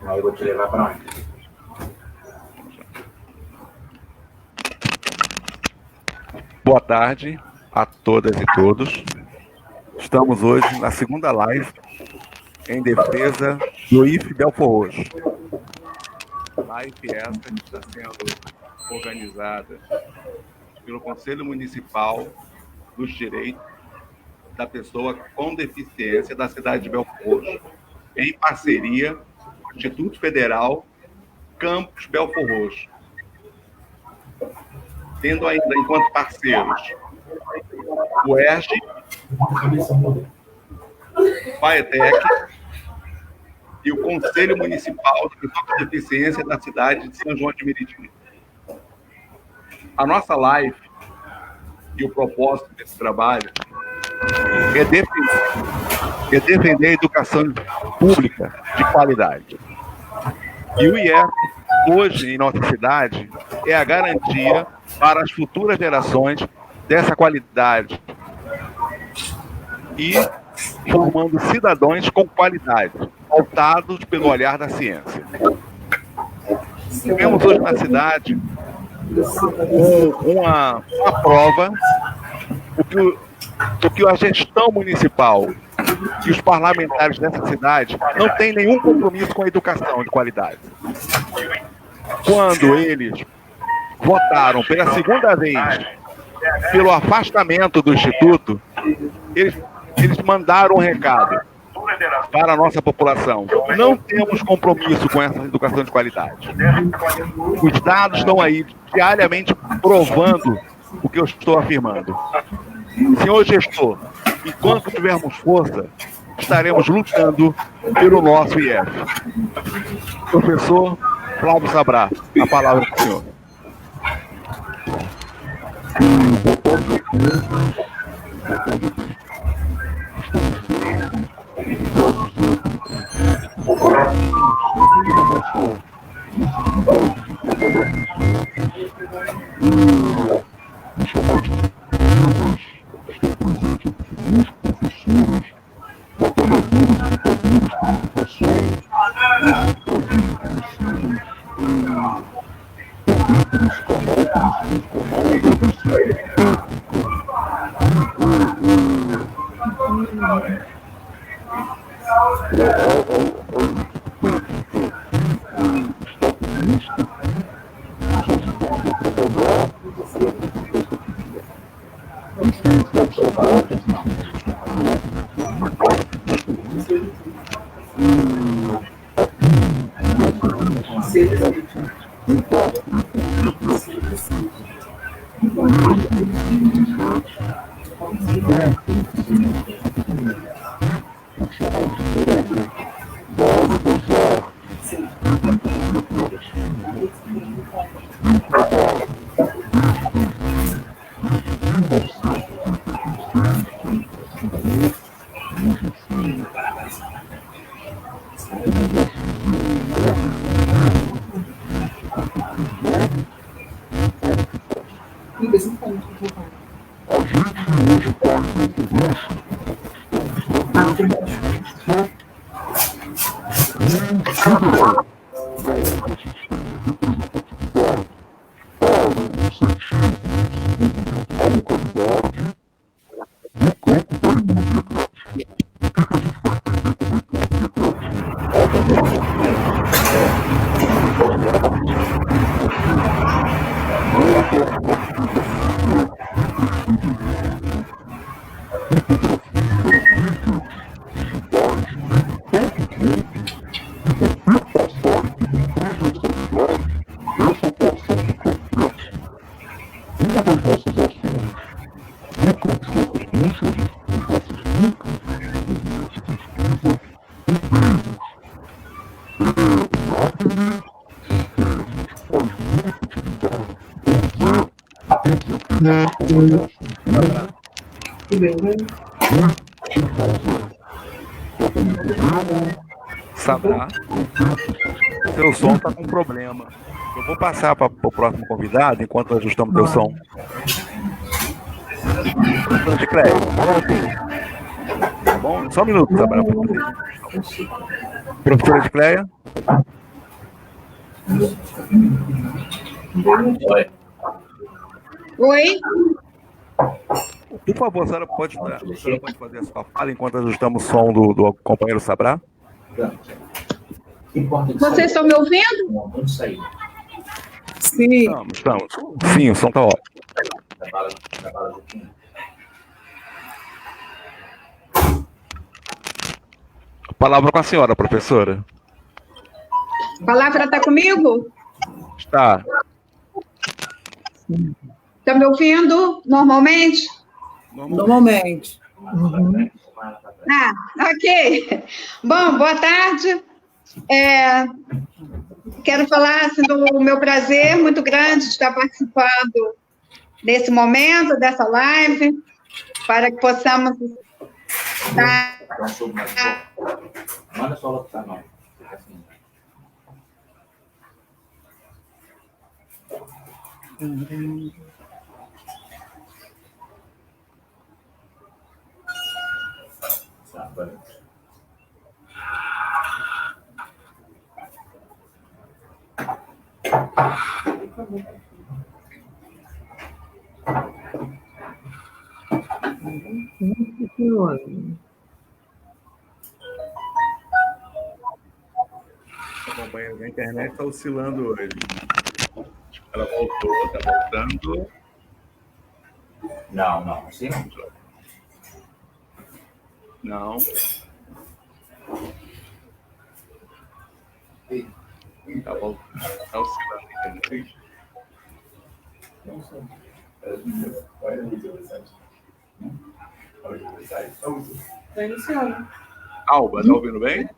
Aí eu vou te levar para onde? Boa tarde a todas e todos. Estamos hoje na segunda live em defesa do IFE Belfor Roxo. Live essa que está sendo organizada pelo Conselho Municipal dos Direitos da Pessoa com Deficiência da cidade de Belfor Roxo, em parceria com o Instituto Federal Campus Belfor Roxo, tendo ainda enquanto parceiros o ERJ, Faetec e o Conselho Municipal da Pessoa com Deficiência da cidade de São João de Meriti. A nossa live e o propósito desse trabalho é defender a educação pública de qualidade. E o IEF, hoje em nossa cidade, é a garantia para as futuras gerações dessa qualidade e formando cidadãos com qualidade, pautados pelo olhar da ciência. Tivemos hoje na cidade uma prova do que a gestão municipal e os parlamentares dessa cidade não têm nenhum compromisso com a educação de qualidade. Quando eles votaram pela segunda vez pelo afastamento do Instituto, eles mandaram um recado para a nossa população: não temos compromisso com essa educação de qualidade. Os dados estão aí diariamente provando o que eu estou afirmando. Senhor gestor, enquanto tivermos força, estaremos lutando pelo nosso IEF. Professor Flávio Sabrá, a palavra para o senhor. Sabrá. Seu som está com problema. Eu vou passar para o próximo convidado enquanto ajustamos teu som. Professora de Cléia. Tá bom? Só um minuto, Sabrá. Professora de Cléia. Oi. Oi? Por favor, a senhora pode fazer a sua fala enquanto ajustamos o som do companheiro Sabrá? Vocês estão me ouvindo? Sim. Estamos. Sim, o som está ótimo. A palavra com a senhora, professora. A palavra está comigo? Está. Está me ouvindo normalmente? Normalmente. Ah, ok. Bom, boa tarde. Quero falar assim, do meu prazer muito grande de estar participando nesse momento, dessa live, para que possamos estar... Manda só locutar, não. A companheira da internet está oscilando hoje. Ela voltou, está voltando. Não, assim não. Não. Está voltando. Está oscilando a internet. Alba, está ouvindo bem?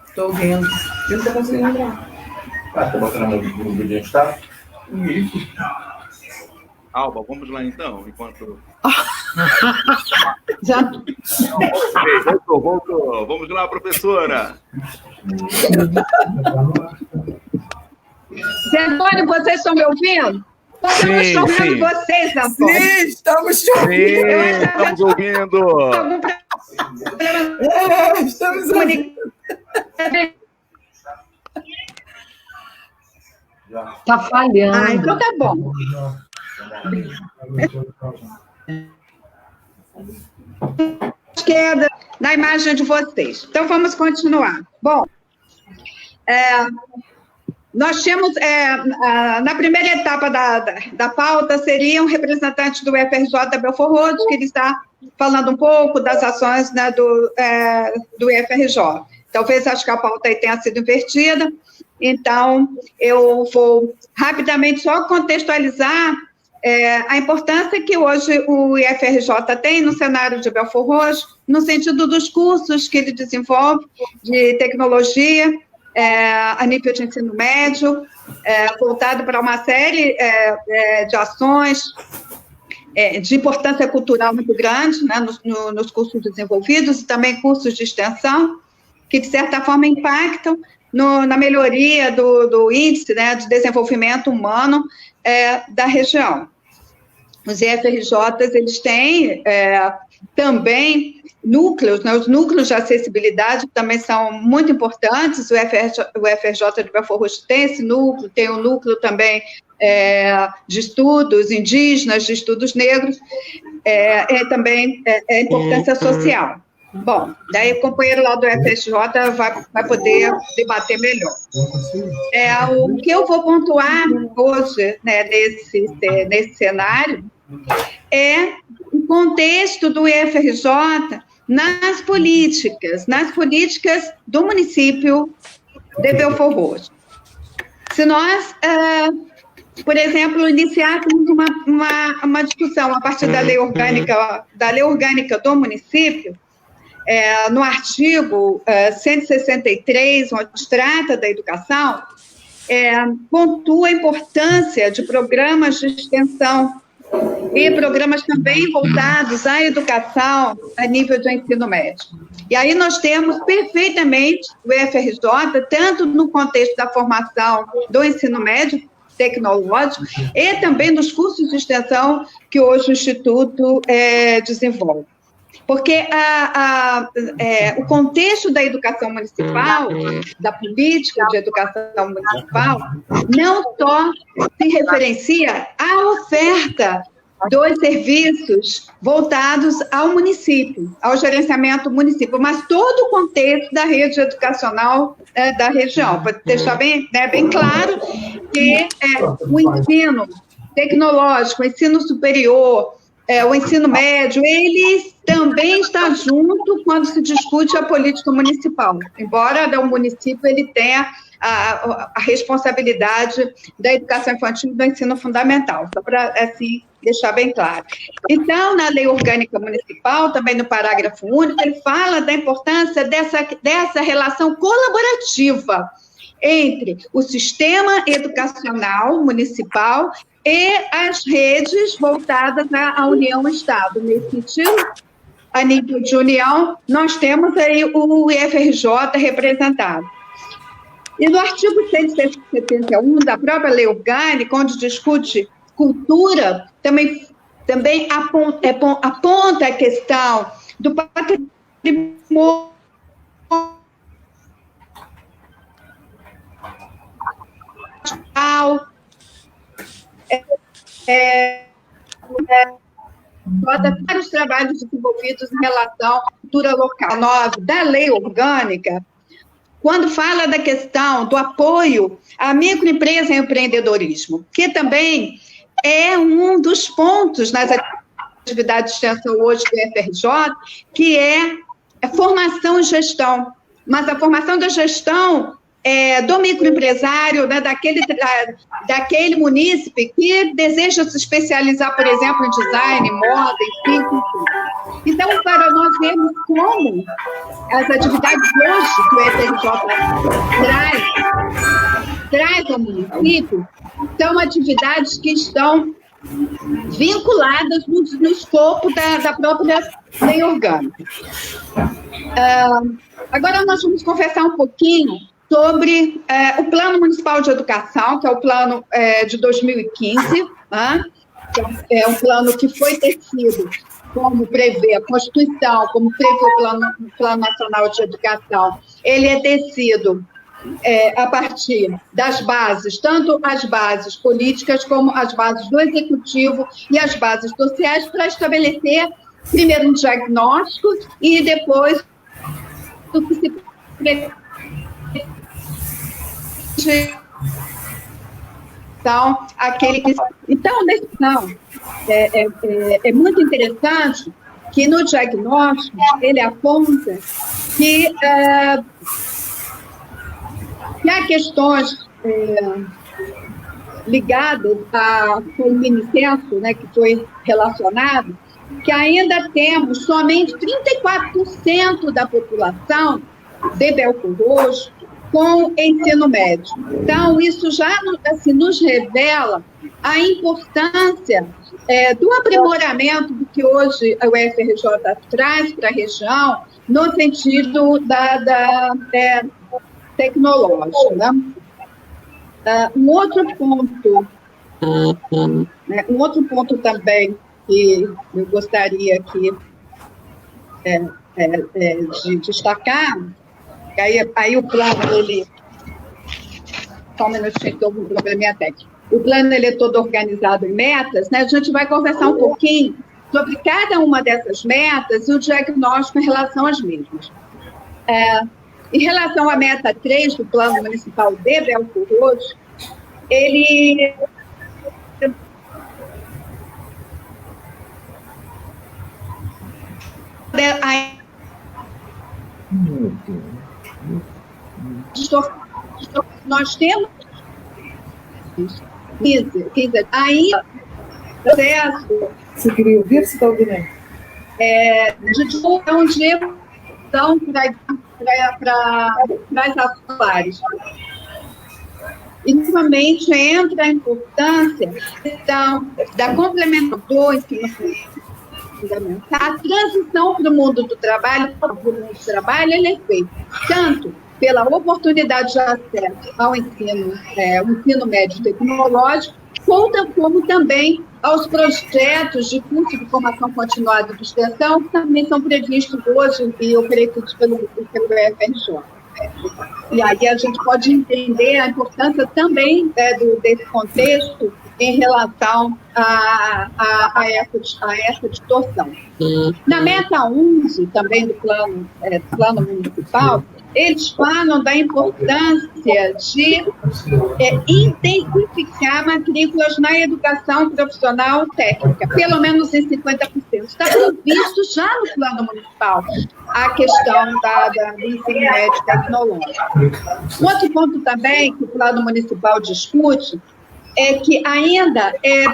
Estou ouvindo. Eu não estou conseguindo lembrar. Tá botando no vídeo onde está? Alba, vamos lá então, enquanto... Já... Voltou. Vamos lá, professora. Zé Antônio, vocês estão me ouvindo? Eu não estou ouvindo vocês, Antônio. Sim, estamos te ouvindo. Sim, estamos ouvindo. Algum problema? Estamos ouvindo. Tá falhando. Ah, então tá bom. Esquerda na imagem de vocês. Então, vamos continuar. Bom, nós tínhamos, na primeira etapa da pauta, seria um representante do UFRJ Belfort Roxo, que ele está falando um pouco das ações, né, do UFRJ. Talvez, acho que a pauta aí tenha sido invertida, então, eu vou rapidamente só contextualizar a importância que hoje o IFRJ tem no cenário de Belfort Roxo, no sentido dos cursos que ele desenvolve de tecnologia, a nível de ensino médio, voltado para uma série de ações de importância cultural muito grande, né, nos cursos desenvolvidos, e também cursos de extensão, que, de certa forma, impactam na melhoria do índice, né, de desenvolvimento humano da região. Os IFRJs, eles têm também núcleos, né, os núcleos de acessibilidade também são muito importantes. O UFRJ de Belfort Roxo tem esse núcleo, tem um núcleo também de estudos indígenas, de estudos negros, também a importância social. Bom, daí o companheiro lá do FSJ vai poder debater melhor. O que eu vou pontuar hoje, né, nesse cenário é o contexto do IFRJ nas políticas do município de Belfort Roxo. Se nós, por exemplo, iniciássemos uma discussão a partir da lei orgânica do município, no artigo 163, onde trata da educação, pontua a importância de programas de extensão e programas também voltados à educação a nível de ensino médio. E aí nós temos perfeitamente o UFRJ, tanto no contexto da formação do ensino médio tecnológico e também nos cursos de extensão que hoje o Instituto desenvolve. Porque o contexto da educação municipal, da política de educação municipal, não só se referencia à oferta dos serviços voltados ao município, ao gerenciamento municipal, mas todo o contexto da rede educacional da região. Para deixar bem claro que o ensino tecnológico, o ensino superior, o ensino médio, ele também está junto quando se discute a política municipal, embora o município ele tenha a responsabilidade da educação infantil e do ensino fundamental, só para assim deixar bem claro. Então, na Lei Orgânica Municipal, também no parágrafo único, ele fala da importância dessa relação colaborativa entre o sistema educacional municipal e as redes voltadas à União e Estado. Nesse sentido, a nível de União, nós temos aí o UFRJ representado. E no artigo 171 da própria Lei Orgânica, onde discute cultura, também aponta a questão do patrimônio para os trabalhos desenvolvidos em relação à cultura local. 9 da Lei Orgânica, quando fala da questão do apoio à microempresa e empreendedorismo, que também é um dos pontos nas atividades de extensão hoje do UFRJ, que é a formação e gestão. Mas a formação da gestão do microempresário, né, daquele munícipe que deseja se especializar, por exemplo, em design, moda, enfim. Então, para nós vermos como as atividades hoje que o UFRJ traz ao município, são atividades que estão vinculadas no escopo da própria lei orgânica. Agora nós vamos conversar um pouquinho sobre o Plano Municipal de Educação, que é o plano de 2015, né? É um plano que foi tecido, como prevê a Constituição, como prevê o Plano Nacional de Educação. Ele é tecido a partir das bases, tanto as bases políticas como as bases do Executivo e as bases sociais, para estabelecer, primeiro, um diagnóstico e depois o que se então, é muito interessante que no diagnóstico ele aponta que há questões ligadas com o Ministério, né, que foi relacionado, que ainda temos somente 34% da população de Belford Roxo com ensino médio. Então, isso já assim, nos revela a importância do aprimoramento do que hoje a UFRJ traz para a região, no sentido tecnológico. Né? Um outro ponto também que eu gostaria aqui de destacar, aí o plano, ele... Só um minutinho, estou com um probleminha técnico. O plano, ele é todo organizado em metas, né? A gente vai conversar um pouquinho sobre cada uma dessas metas e o diagnóstico em relação às mesmas. Em relação à meta 3 do Plano Municipal de Belford Roxo, ele... Nós temos ainda processo. Você queria ouvir? Você está ouvindo? De divulgação de para as ações. E, novamente, entra a importância da complementação do ensino fundamental. A transição para o mundo do trabalho, ela é feita tanto pela oportunidade de acesso ao ensino médio tecnológico, como também aos projetos de curso de formação continuada de extensão, que também são previstos hoje e oferecidos pelo FRJ. E aí a gente pode entender a importância também desse contexto em relação a essa distorção. Na meta 11, também do plano municipal, eles falam da importância de intensificar matrículas na educação profissional técnica, pelo menos em 50%. Está previsto já no plano municipal a questão do ensino médio tecnológico. Outro ponto também que o plano municipal discute é que ainda é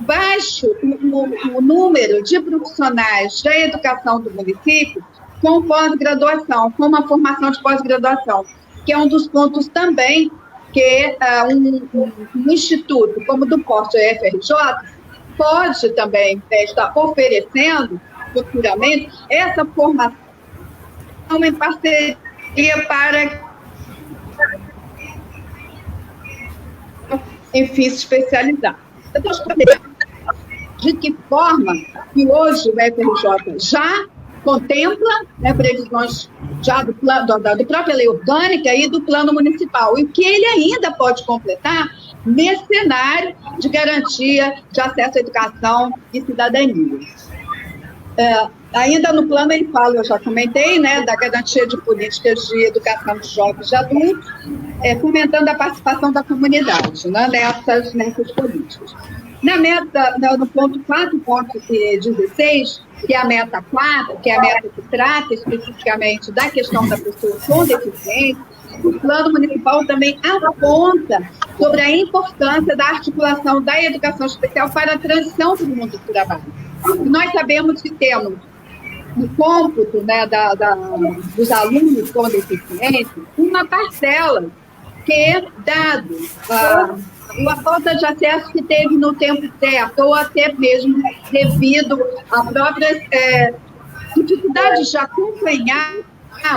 baixo o número de profissionais da educação do município com pós-graduação, com uma formação de pós-graduação, que é um dos pontos também que um instituto como o do porte FRJ pode também estar oferecendo futuramente essa formação em parceria para, enfim, se especializar. Então, de que forma que hoje o FRJ já contempla previsões já do própria lei orgânica e do plano municipal, e que ele ainda pode completar nesse cenário de garantia de acesso à educação e cidadania. Ainda no plano ele fala, eu já comentei, da garantia de políticas de educação de jovens e adultos, fomentando a participação da comunidade nessas políticas. Na meta, no ponto 4.16, que é a meta 4, que é a meta que trata especificamente da questão da pessoa com deficiência, o plano municipal também aponta sobre a importância da articulação da educação especial para a transição para o mundo do trabalho. Nós sabemos que temos no cômputo dos alunos com deficiência uma parcela que, dado a falta de acesso que teve no tempo certo, ou até mesmo devido a próprias dificuldades de acompanhar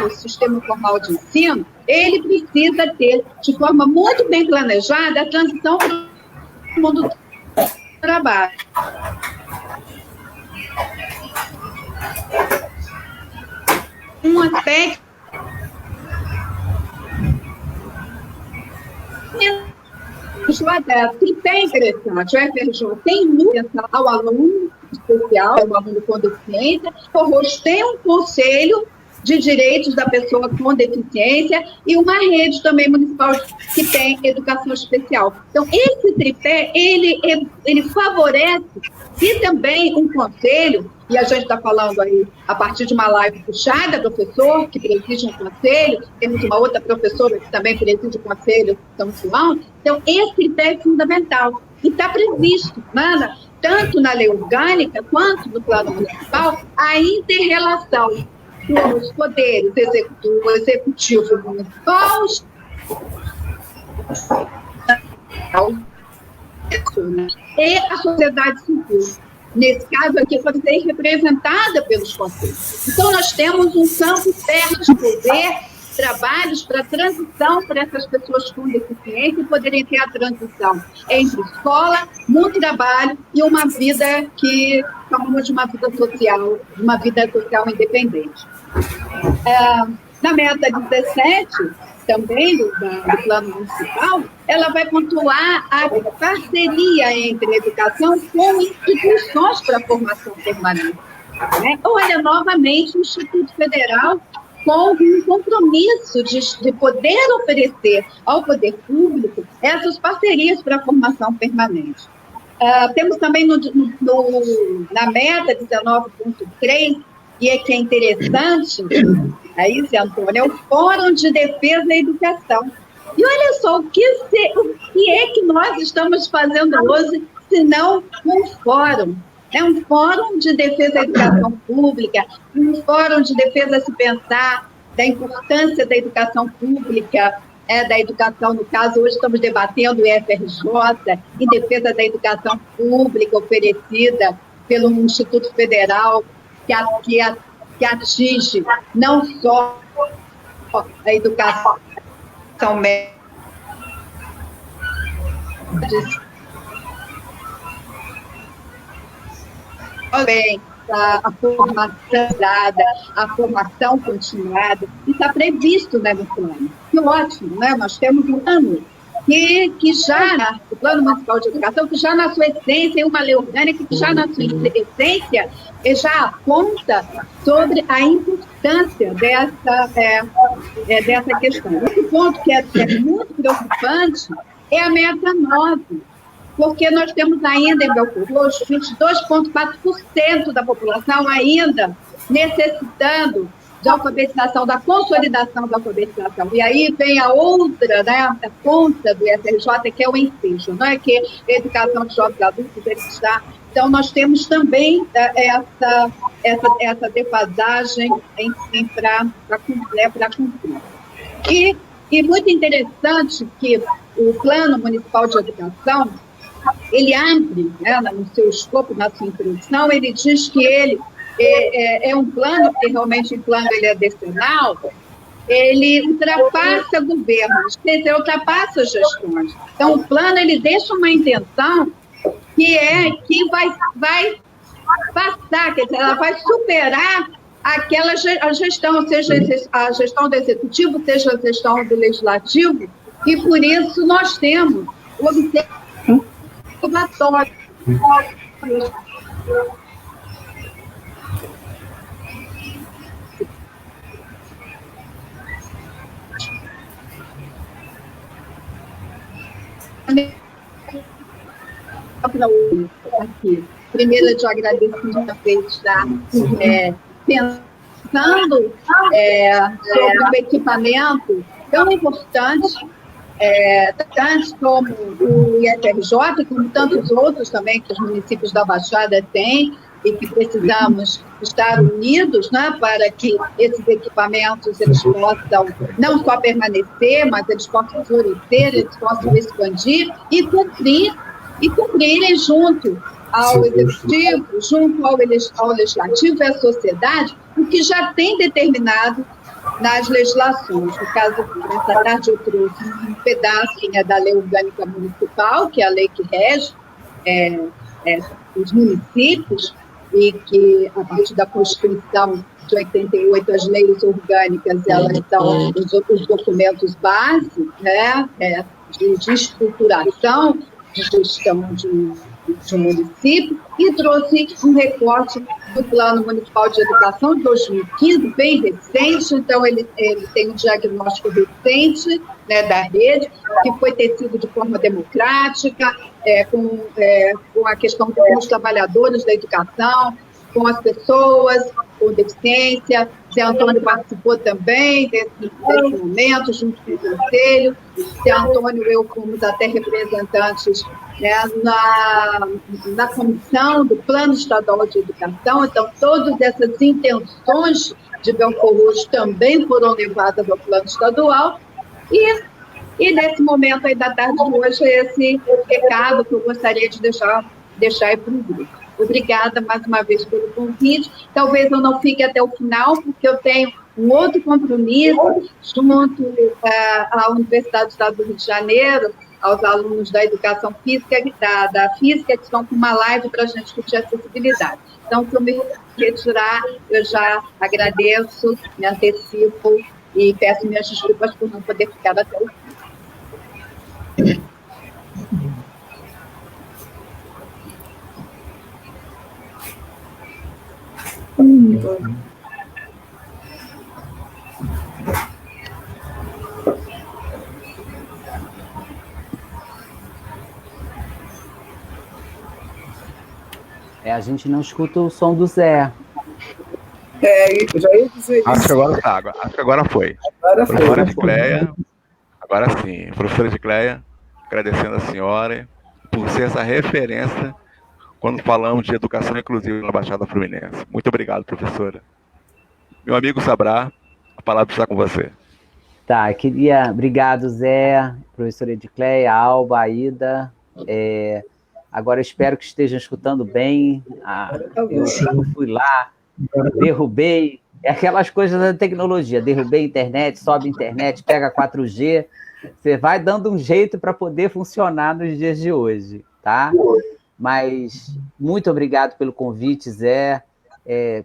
o sistema formal de ensino, ele precisa ter, de forma muito bem planejada, a transição para o mundo do trabalho. Um aspecto tripé interessante. O FRJ tem atenção ao aluno especial, ao aluno com deficiência. O FRJ tem um conselho de direitos da pessoa com deficiência e uma rede também municipal que tem educação especial. Então, esse tripé, ele favorece, e também um conselho, e a gente está falando aí a partir de uma live puxada, professor, que preside um conselho, temos uma outra professora que também preside o conselho São João. Então, esse tripé é fundamental e está previsto, tanto na lei orgânica quanto no plano municipal, a inter-relação com os poderes executivo municipal e a sociedade civil. Nesse caso aqui, pode ser representada pelos conselhos. Então, nós temos um campo certo de poder, trabalhos para transição para essas pessoas com deficiência e poderem ter a transição entre escola, no trabalho e uma vida que chamamos de uma vida social independente. Na meta 17, também do plano municipal, ela vai pontuar a parceria entre a educação com instituições para a formação permanente. Olha, novamente, o Instituto Federal com um compromisso de poder oferecer ao poder público essas parcerias para a formação permanente. Temos também na meta 19.3, e que é interessante, Zé Antônio, é o Fórum de Defesa da Educação. E olha só, o que é que nós estamos fazendo hoje, se não um fórum? Um fórum de defesa da educação pública, um fórum de defesa a se pensar da importância da educação pública da educação, no caso, hoje estamos debatendo o IFRJ, em defesa da educação pública oferecida pelo Instituto Federal, que atinge não só a educação média, também a formação dada, a formação continuada, está previsto, né, no plano. Que ótimo, né? Nós temos um plano que já, o Plano Municipal de Educação, que já na sua essência é uma lei orgânica, que já na sua essência já aponta sobre a importância dessa questão. Outro ponto que é muito preocupante é a meta 9, porque nós temos ainda em Belford Roxo 22,4% da população ainda necessitando de alfabetização, da consolidação da alfabetização. E aí vem a outra, né, a ponta do IFRJ, que é o ensejo, não é? Que a educação de jovens adultos está. Então, nós temos também essa defasagem para cumprir. E muito interessante que o Plano Municipal de Educação, ele abre, né, no seu escopo, na sua introdução, ele diz que ele é um plano, que realmente o plano ele é decenal, ele ultrapassa governos, ele ultrapassa gestões. Então, o plano ele deixa uma intenção que vai passar, quer dizer, ela vai superar a gestão, seja a gestão do executivo, seja a gestão do legislativo, e por isso nós temos o observatório. Aqui. Primeiro, de agradecimento a estar pensando sobre um equipamento tão importante, tanto como o IFRJ, como tantos outros também que os municípios da Baixada têm, e que precisamos estar unidos, né, para que esses equipamentos eles possam não só permanecer, mas eles possam florescer, eles possam expandir e cumprirem junto ao executivo, junto ao legislativo e à sociedade, o que já tem determinado nas legislações. No caso, nessa tarde eu trouxe um pedaço, né, da Lei Orgânica Municipal, que é a lei que rege os municípios, e que, a partir da Constituição de 88, as leis orgânicas, elas são os documentos base, né, de estruturação, de gestão de um município, e trouxe um recorte do Plano Municipal de Educação de 2015, bem recente. Então, ele tem um diagnóstico recente, né, da rede, que foi tecido de forma democrática, com a questão dos trabalhadores da educação, com as pessoas com deficiência. Zé Antônio participou também desse momento, junto com o Conselho. Zé Antônio e eu fomos até representantes, né, na comissão do Plano Estadual de Educação. Então, todas essas intenções de Belford Roxo também foram levadas ao Plano Estadual. E nesse momento aí da tarde de hoje, esse recado que eu gostaria de deixar aí para o grupo. Obrigada mais uma vez pelo convite. Talvez eu não fique até o final, porque eu tenho um outro compromisso junto à Universidade do Estado do Rio de Janeiro, aos alunos da Educação Física, da Física, que estão com uma live para a gente discutir acessibilidade. Então, se eu me retirar, eu já agradeço, me antecipo e peço minhas desculpas por não poder ficar até o fim. A gente não escuta o som do Zé. Eu já ia dizer isso. Acho que agora tá. Acho que agora foi. Professora de Cleia, agora sim. Professora de Cleia, agradecendo a senhora por ser essa referência quando falamos de educação inclusiva na Baixada Fluminense. Muito obrigado, professora. Meu amigo Sabrá, a palavra está com você. Tá, obrigado, Zé, professora Edicleia, Alba, Aida. Agora eu espero que estejam escutando bem. Eu fui lá, derrubei, aquelas coisas da tecnologia, derrubei a internet, sobe a internet, pega 4G, você vai dando um jeito para poder funcionar nos dias de hoje, tá? Mas muito obrigado pelo convite, Zé.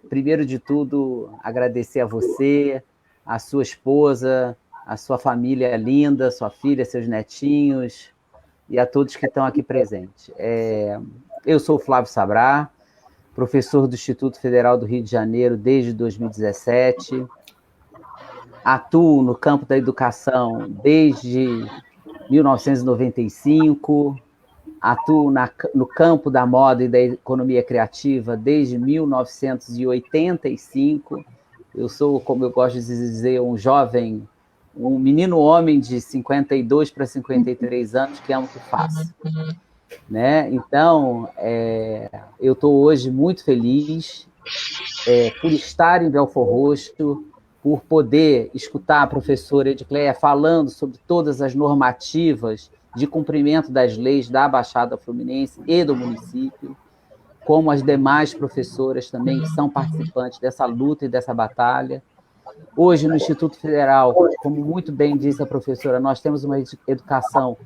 Primeiro de tudo, agradecer a você, a sua esposa, a sua família linda, sua filha, seus netinhos e a todos que estão aqui presentes. Eu sou o Flávio Sabrá, professor do Instituto Federal do Rio de Janeiro desde 2017. Atuo no campo da educação desde 1995. Atuo no campo da moda e da economia criativa desde 1985. Eu sou, como eu gosto de dizer, um menino homem de 52 para 53 anos que ama o que faz. Né? Então, eu estou hoje muito feliz por estar em Belford Roxo, por poder escutar a professora Edicleia falando sobre todas as normativas de cumprimento das leis da Baixada Fluminense e do município, como as demais professoras também que são participantes dessa luta e dessa batalha. Hoje, no Instituto Federal, como muito bem disse a professora, nós temos uma educação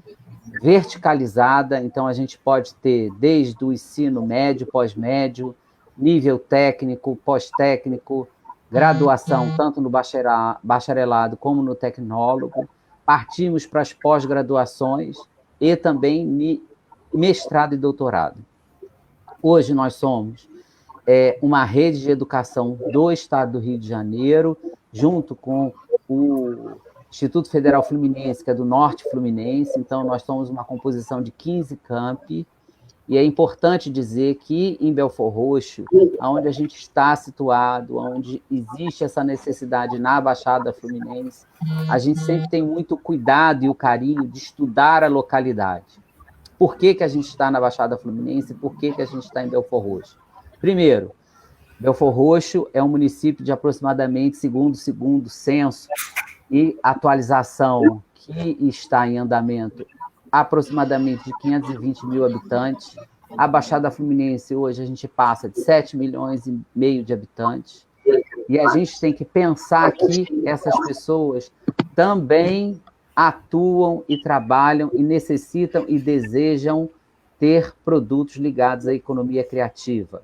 verticalizada, então a gente pode ter desde o ensino médio, pós-médio, nível técnico, pós-técnico, graduação, tanto no bacharelado como no tecnólogo. Partimos para as pós-graduações e também mestrado e doutorado. Hoje nós somos uma rede de educação do Estado do Rio de Janeiro, junto com o Instituto Federal Fluminense, que é do Norte Fluminense, então nós somos uma composição de 15 campi, e é importante dizer que em Belford Roxo, onde a gente está situado, onde existe essa necessidade na Baixada Fluminense, a gente sempre tem muito cuidado e o carinho de estudar a localidade. Por que a gente está na Baixada Fluminense e por que a gente está em Belford Roxo? Primeiro, Belford Roxo é um município de aproximadamente, segundo o segundo censo e atualização que está em andamento, aproximadamente de 520 mil habitantes. A Baixada Fluminense, hoje, a gente passa de 7,5 milhões de habitantes. E a gente tem que pensar que essas pessoas também atuam e trabalham e necessitam e desejam ter produtos ligados à economia criativa.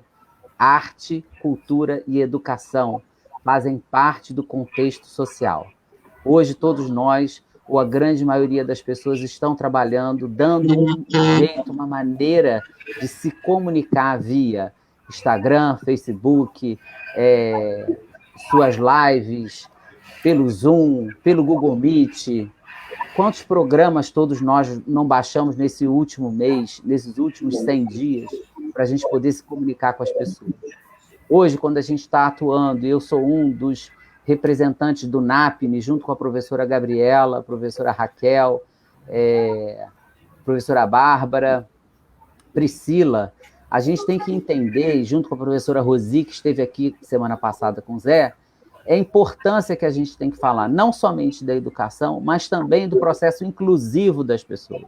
Arte, cultura e educação fazem parte do contexto social. Hoje, todos nós, ou a grande maioria das pessoas, estão trabalhando, dando um jeito, uma maneira de se comunicar via Instagram, Facebook, suas lives, pelo Zoom, pelo Google Meet. Quantos programas todos nós não baixamos nesse último mês, nesses últimos 100 dias, para a gente poder se comunicar com as pessoas? Hoje, quando a gente está atuando, eu sou um dos representantes do NAPNE, junto com a professora Gabriela, a professora Raquel, a professora Bárbara, Priscila, a gente tem que entender, junto com a professora Rosi, que esteve aqui semana passada com o Zé, a importância que a gente tem que falar, não somente da educação, mas também do processo inclusivo das pessoas.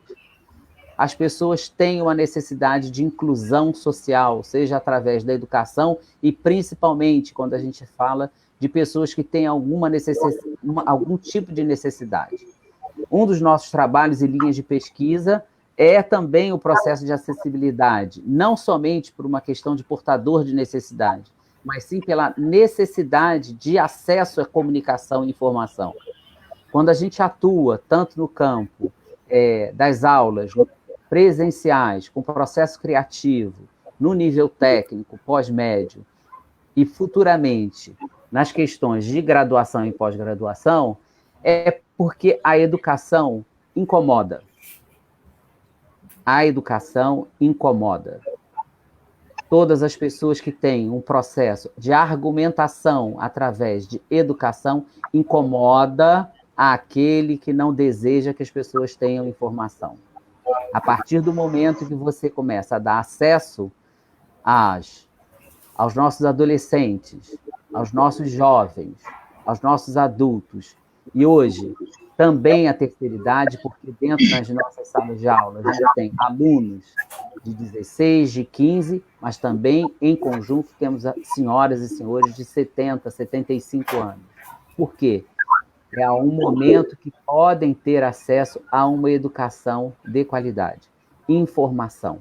As pessoas têm uma necessidade de inclusão social, seja através da educação e, principalmente, quando a gente fala de pessoas que têm algum tipo de necessidade. Um dos nossos trabalhos e linhas de pesquisa é também o processo de acessibilidade, não somente por uma questão de portador de necessidade, mas sim pela necessidade de acesso à comunicação e informação. Quando a gente atua tanto no campo das aulas presenciais, com processo criativo, no nível técnico, pós-médio, e futuramente nas questões de graduação e pós-graduação, é porque a educação incomoda. A educação incomoda. Todas as pessoas que têm um processo de argumentação através de educação incomoda aquele que não deseja que as pessoas tenham informação. A partir do momento que você começa a dar acesso aos nossos adolescentes, aos nossos jovens, aos nossos adultos, E hoje, também a terceira idade, porque dentro das nossas salas de aula, a gente tem alunos de 16, de 15, mas também, em conjunto, temos senhoras e senhores de 70, 75 anos. Por quê? É um momento que podem ter acesso a uma educação de qualidade, informação.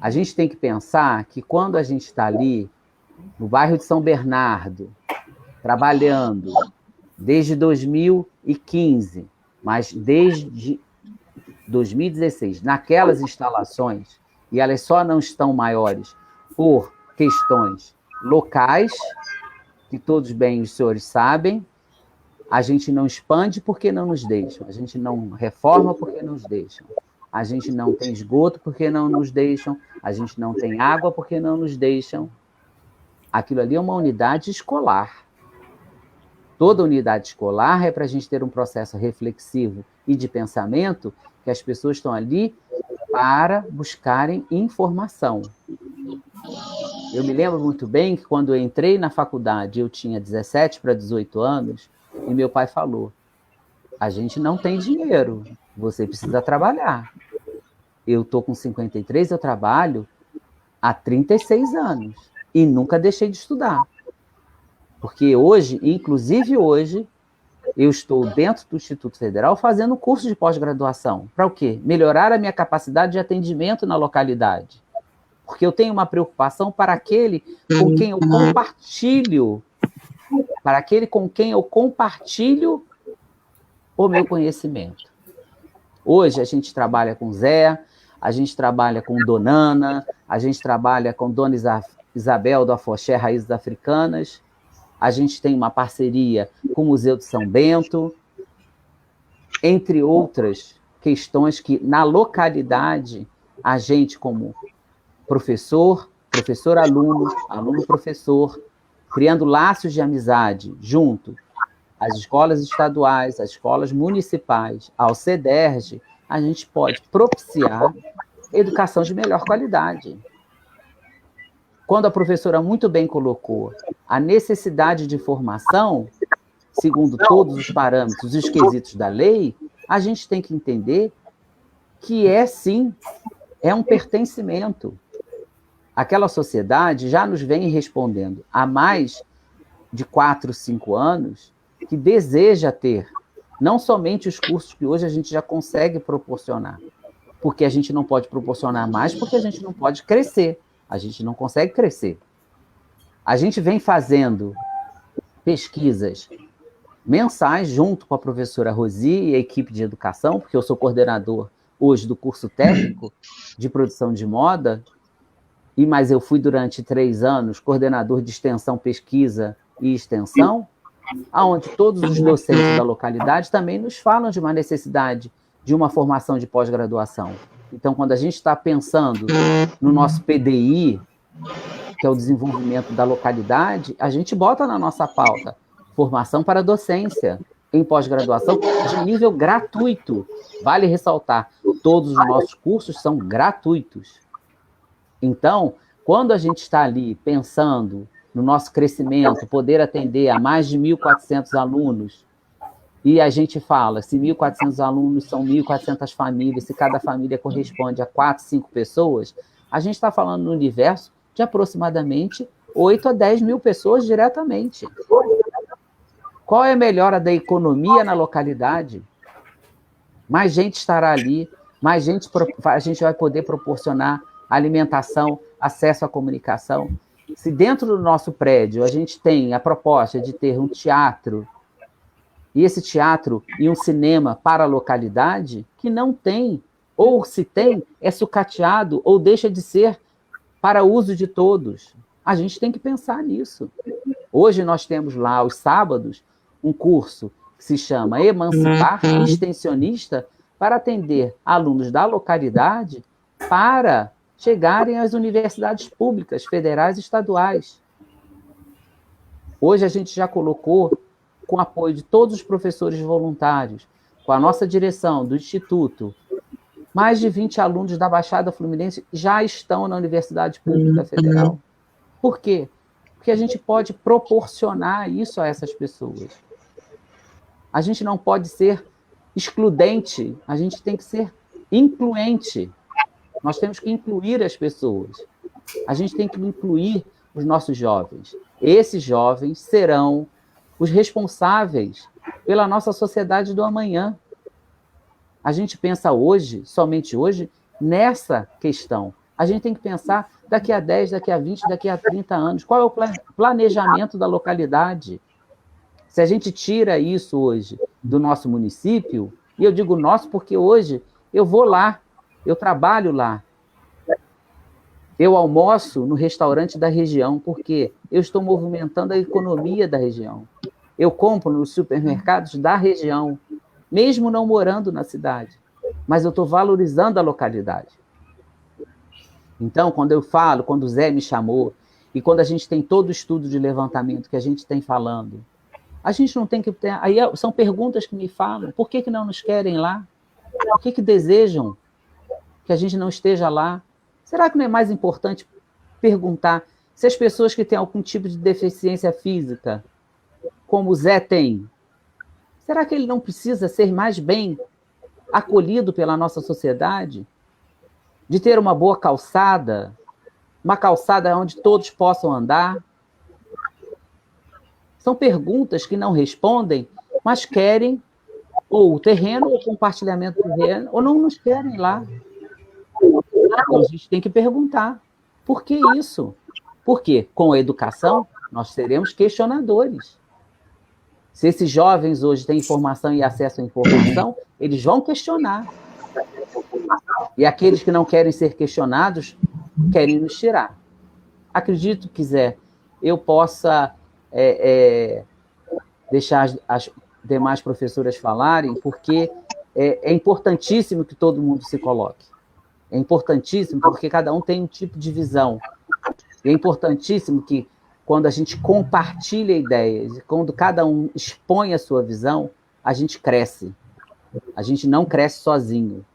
A gente tem que pensar que quando a gente está ali, no bairro de São Bernardo, trabalhando desde 2015, mas desde 2016, naquelas instalações, e elas só não estão maiores por questões locais, que todos bem os senhores sabem, a gente não expande porque não nos deixam, a gente não reforma porque não nos deixam, a gente não tem esgoto porque não nos deixam, a gente não tem água porque não nos deixam. Aquilo ali é uma unidade escolar. Toda unidade escolar é para a gente ter um processo reflexivo e de pensamento que as pessoas estão ali para buscarem informação. Eu me lembro muito bem que quando eu entrei na faculdade, eu tinha 17 para 18 anos, e meu pai falou, a gente não tem dinheiro, você precisa trabalhar. Eu estou com 53, eu trabalho há 36 anos, e nunca deixei de estudar. Porque hoje, inclusive hoje, eu estou dentro do Instituto Federal fazendo um curso de pós-graduação. Para o quê? Melhorar a minha capacidade de atendimento na localidade. Porque eu tenho uma preocupação para aquele com quem eu compartilho, o meu conhecimento. Hoje a gente trabalha com Zé, a gente trabalha com Donana, a gente trabalha com Dona Isabel do Afoxé Raízes Africanas, a gente tem uma parceria com o Museu de São Bento, entre outras questões que, na localidade, a gente, como professor, professor-aluno, aluno-professor, criando laços de amizade junto às escolas estaduais, às escolas municipais, ao CEDERJ, a gente pode propiciar educação de melhor qualidade. Quando a professora muito bem colocou a necessidade de formação, segundo todos os parâmetros e os quesitos da lei, a gente tem que entender que sim, é um pertencimento. Aquela sociedade já nos vem respondendo há mais de 4, 5 anos que deseja ter não somente os cursos que hoje a gente já consegue proporcionar, porque a gente não pode proporcionar mais, porque a gente não pode crescer. A gente não consegue crescer. A gente vem fazendo pesquisas mensais junto com a professora Rosi e a equipe de educação, porque eu sou coordenador hoje do curso técnico de produção de moda, mas eu fui durante 3 anos coordenador de extensão, pesquisa e extensão, onde todos os docentes da localidade também nos falam de uma necessidade de uma formação de pós-graduação. Então, quando a gente está pensando no nosso PDI, que é o desenvolvimento da localidade, a gente bota na nossa pauta formação para docência em pós-graduação de nível gratuito. Vale ressaltar, todos os nossos cursos são gratuitos. Então, quando a gente está ali pensando no nosso crescimento, poder atender a mais de 1.400 alunos, e a gente fala, se 1.400 alunos são 1.400 famílias, se cada família corresponde a 4, 5 pessoas, a gente está falando no universo de aproximadamente 8 a 10 mil pessoas diretamente. Qual é a melhora da economia na localidade? Mais gente estará ali, mais gente a gente vai poder proporcionar alimentação, acesso à comunicação. Se dentro do nosso prédio a gente tem a proposta de ter um teatro, e esse teatro e um cinema para a localidade, que não tem, ou se tem, é sucateado, ou deixa de ser para uso de todos. A gente tem que pensar nisso. Hoje nós temos lá, aos sábados, um curso que se chama Emancipar Extensionista, para atender alunos da localidade para chegarem às universidades públicas, federais e estaduais. Hoje a gente já colocou, com o apoio de todos os professores voluntários, com a nossa direção do Instituto, mais de 20 alunos da Baixada Fluminense já estão na Universidade Pública Federal. Por quê? Porque a gente pode proporcionar isso a essas pessoas. A gente não pode ser excludente, a gente tem que ser incluente. Nós temos que incluir as pessoas. A gente tem que incluir os nossos jovens. Esses jovens serão os responsáveis pela nossa sociedade do amanhã. A gente pensa hoje, somente hoje, nessa questão. A gente tem que pensar daqui a 10, daqui a 20, daqui a 30 anos. Qual é o planejamento da localidade? Se a gente tira isso hoje do nosso município, e eu digo nosso porque hoje eu vou lá, eu trabalho lá. Eu almoço no restaurante da região, porque eu estou movimentando a economia da região. Eu compro nos supermercados da região, mesmo não morando na cidade. Mas eu estou valorizando a localidade. Então, quando eu falo, quando o Zé me chamou, e quando a gente tem todo o estudo de levantamento que a gente tem falando, a gente não tem que ter... Aí são perguntas que me falam, por que não nos querem lá? Por que desejam que a gente não esteja lá? Será que não é mais importante perguntar se as pessoas que têm algum tipo de deficiência física, como o Zé tem, será que ele não precisa ser mais bem acolhido pela nossa sociedade? De ter uma boa calçada, uma calçada onde todos possam andar? São perguntas que não respondem, mas querem ou o terreno, ou o compartilhamento do terreno, ou não nos querem lá. Então, a gente tem que perguntar, por que isso? Porque com a educação, nós seremos questionadores. Se esses jovens hoje têm informação e acesso à informação, eles vão questionar. E aqueles que não querem ser questionados, querem nos tirar. Acredito que, Zé, eu possa deixar as demais professoras falarem, porque é importantíssimo que todo mundo se coloque. É importantíssimo porque cada um tem um tipo de visão. E é importantíssimo que, quando a gente compartilha ideias, quando cada um expõe a sua visão, a gente cresce. A gente não cresce sozinho.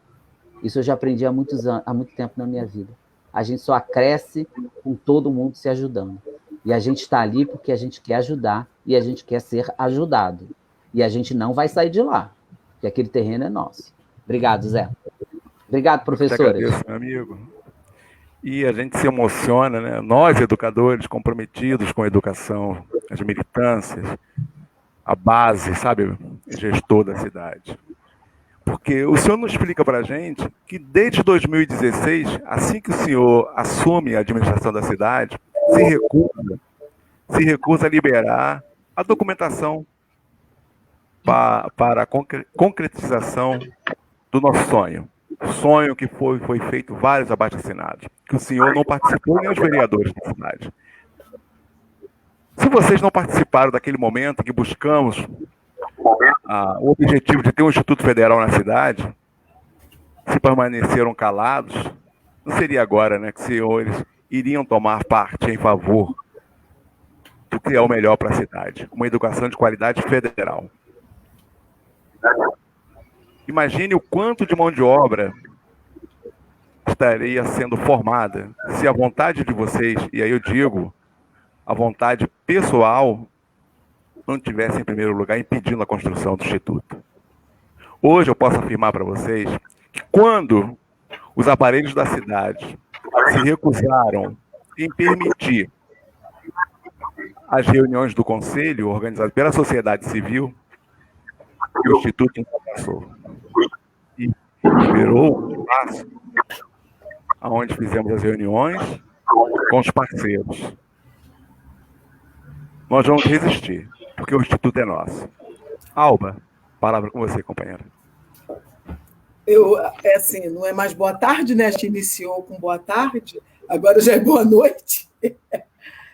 Isso eu já aprendi há muito tempo na minha vida. A gente só cresce com todo mundo se ajudando. E a gente está ali porque a gente quer ajudar e a gente quer ser ajudado. E a gente não vai sair de lá, porque aquele terreno é nosso. Obrigado, Zé. Obrigado, professores. Eu agradeço, meu amigo. E a gente se emociona, né? Nós, educadores, comprometidos com a educação, as militâncias, a base, sabe, gestor da cidade. Porque o senhor não explica para a gente que desde 2016, assim que o senhor assume a administração da cidade, se recusa a liberar a documentação para a concretização do nosso sonho. Sonho que foi feito vários abaixo-assinados, que o senhor não participou, nem os vereadores da cidade. Se vocês não participaram daquele momento que buscamos o objetivo de ter um Instituto Federal na cidade, se permaneceram calados, não seria agora, né, que os senhores iriam tomar parte em favor do que é o melhor para a cidade, uma educação de qualidade federal. Imagine o quanto de mão de obra estaria sendo formada se a vontade de vocês, e aí eu digo, a vontade pessoal, não tivesse em primeiro lugar impedindo a construção do Instituto. Hoje eu posso afirmar para vocês que quando os aparelhos da cidade se recusaram em permitir as reuniões do Conselho organizadas pela sociedade civil, o Instituto então passou e liberou o espaço onde fizemos as reuniões com os parceiros. Nós vamos resistir, porque o Instituto é nosso. Alba, palavra com você, companheira. Assim, não é mais boa tarde, né? A gente iniciou com boa tarde, agora já é boa noite,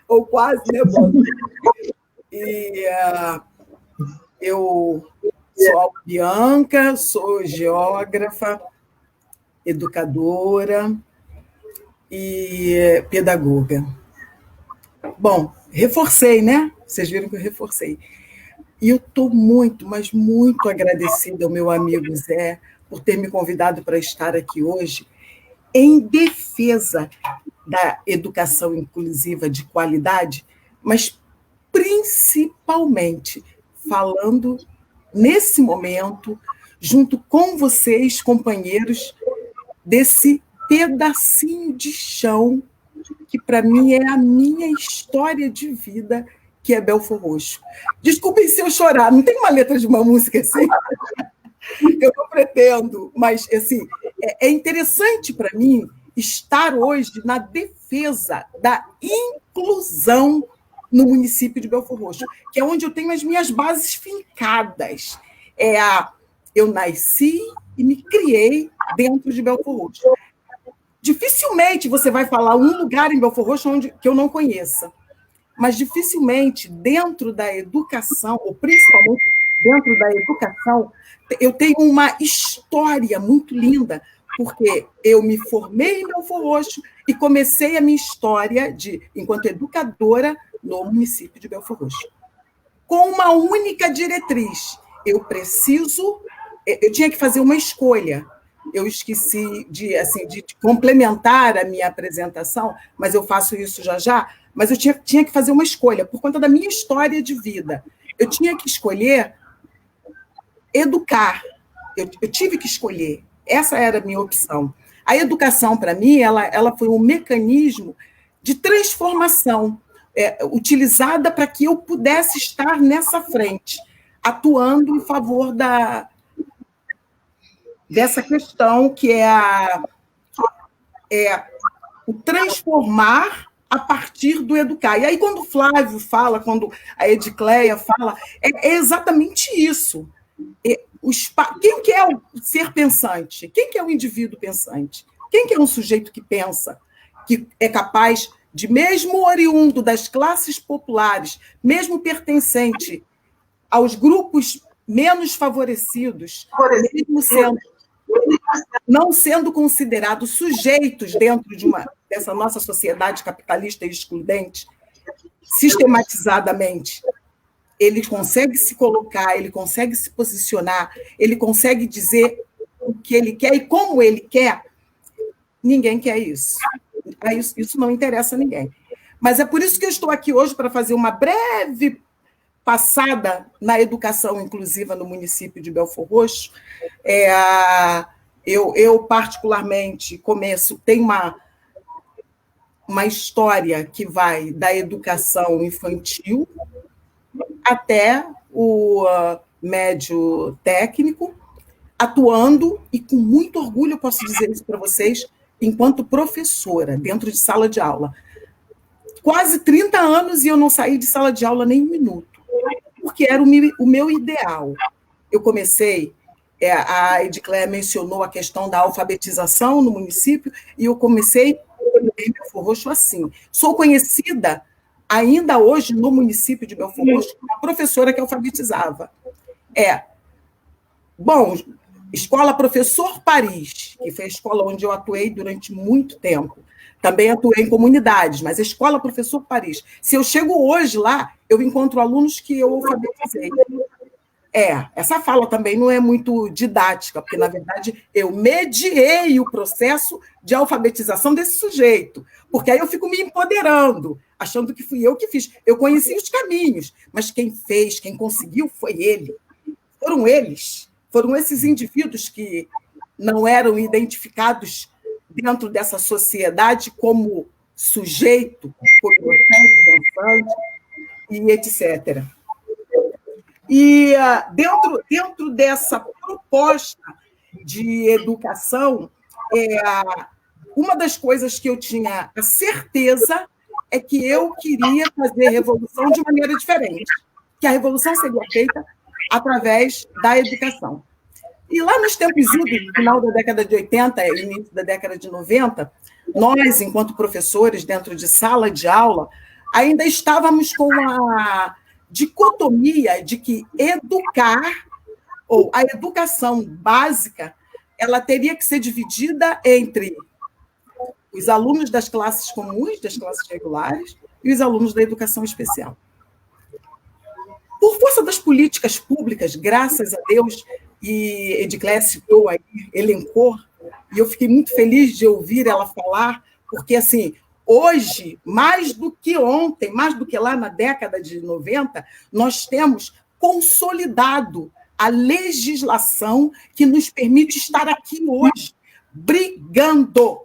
ou quase, né? Boa noite. E eu sou a Bianca, sou geógrafa, educadora e pedagoga. Bom, reforcei, né? Vocês viram que eu reforcei. E eu estou muito, mas muito agradecida ao meu amigo Zé por ter me convidado para estar aqui hoje em defesa da educação inclusiva de qualidade, mas principalmente falando nesse momento, junto com vocês, companheiros, desse pedacinho de chão que, para mim, é a minha história de vida, que é Belford Roxo. Desculpem se eu chorar, não tem uma letra de uma música assim? Eu não pretendo, mas assim, é interessante para mim estar hoje na defesa da inclusão no município de Belford Roxo, que é onde eu tenho as minhas bases fincadas. Eu nasci e me criei dentro de Belford Roxo. Dificilmente você vai falar um lugar em Belford Roxo que eu não conheça, mas dificilmente dentro da educação, ou principalmente dentro da educação, eu tenho uma história muito linda, porque eu me formei em Belford Roxo e comecei a minha história enquanto educadora no município de Belford Roxo, com uma única diretriz. Eu tinha que fazer uma escolha. Eu esqueci de complementar a minha apresentação, mas eu faço isso já, mas eu tinha que fazer uma escolha, por conta da minha história de vida. Eu tinha que escolher educar. Eu tive que escolher. Essa era a minha opção. A educação, para mim, ela foi um mecanismo de transformação, utilizada para que eu pudesse estar nessa frente, atuando em favor dessa questão que é o transformar a partir do educar. E aí, quando o Flávio fala, quando a Edicleia fala, é exatamente isso. Quem que é o ser pensante? Quem que é o indivíduo pensante? Quem que é um sujeito que pensa, que é capaz de, mesmo oriundo das classes populares, mesmo pertencente aos grupos menos favorecidos, mesmo não sendo considerados sujeitos dentro dessa nossa sociedade capitalista e excludente, sistematizadamente, ele consegue se colocar, ele consegue se posicionar, ele consegue dizer o que ele quer e como ele quer. Ninguém quer isso. Isso não interessa a ninguém. Mas é por isso que eu estou aqui hoje, para fazer uma breve passada na educação inclusiva no município de Belford Roxo. Eu particularmente, tenho uma história que vai da educação infantil até o médio técnico, atuando, e com muito orgulho eu posso dizer isso para vocês, enquanto professora, dentro de sala de aula. Quase 30 anos e eu não saí de sala de aula nem um minuto, porque era o meu ideal. Eu comecei, a Edicleia mencionou a questão da alfabetização no município, e eu comecei em Belford Roxo assim. Sou conhecida ainda hoje no município de Belford Roxo como a professora que alfabetizava. Escola Professor Paris, que foi a escola onde eu atuei durante muito tempo. Também atuei em comunidades, mas a Escola Professor Paris. Se eu chego hoje lá, eu encontro alunos que eu alfabetizei. Essa fala também não é muito didática, porque, na verdade, eu mediei o processo de alfabetização desse sujeito, porque aí eu fico me empoderando, achando que fui eu que fiz. Eu conheci os caminhos, mas quem fez, quem conseguiu, foi ele. Foram eles, foram esses indivíduos que não eram identificados dentro dessa sociedade como sujeito, como pensante, e etc. E dentro dessa proposta de educação, uma das coisas que eu tinha a certeza é que eu queria fazer revolução de maneira diferente, que a revolução seria feita através da educação. E lá nos tempos idos, no final da década de 80 e início da década de 90, nós, enquanto professores, dentro de sala de aula, ainda estávamos com a dicotomia de que educar, ou a educação básica, ela teria que ser dividida entre os alunos das classes comuns, das classes regulares, e os alunos da educação especial. Por força das políticas públicas, graças a Deus, e Edicleia citou aí, elencou, e eu fiquei muito feliz de ouvir ela falar, porque, assim, hoje, mais do que ontem, mais do que lá na década de 90, nós temos consolidado a legislação que nos permite estar aqui hoje, brigando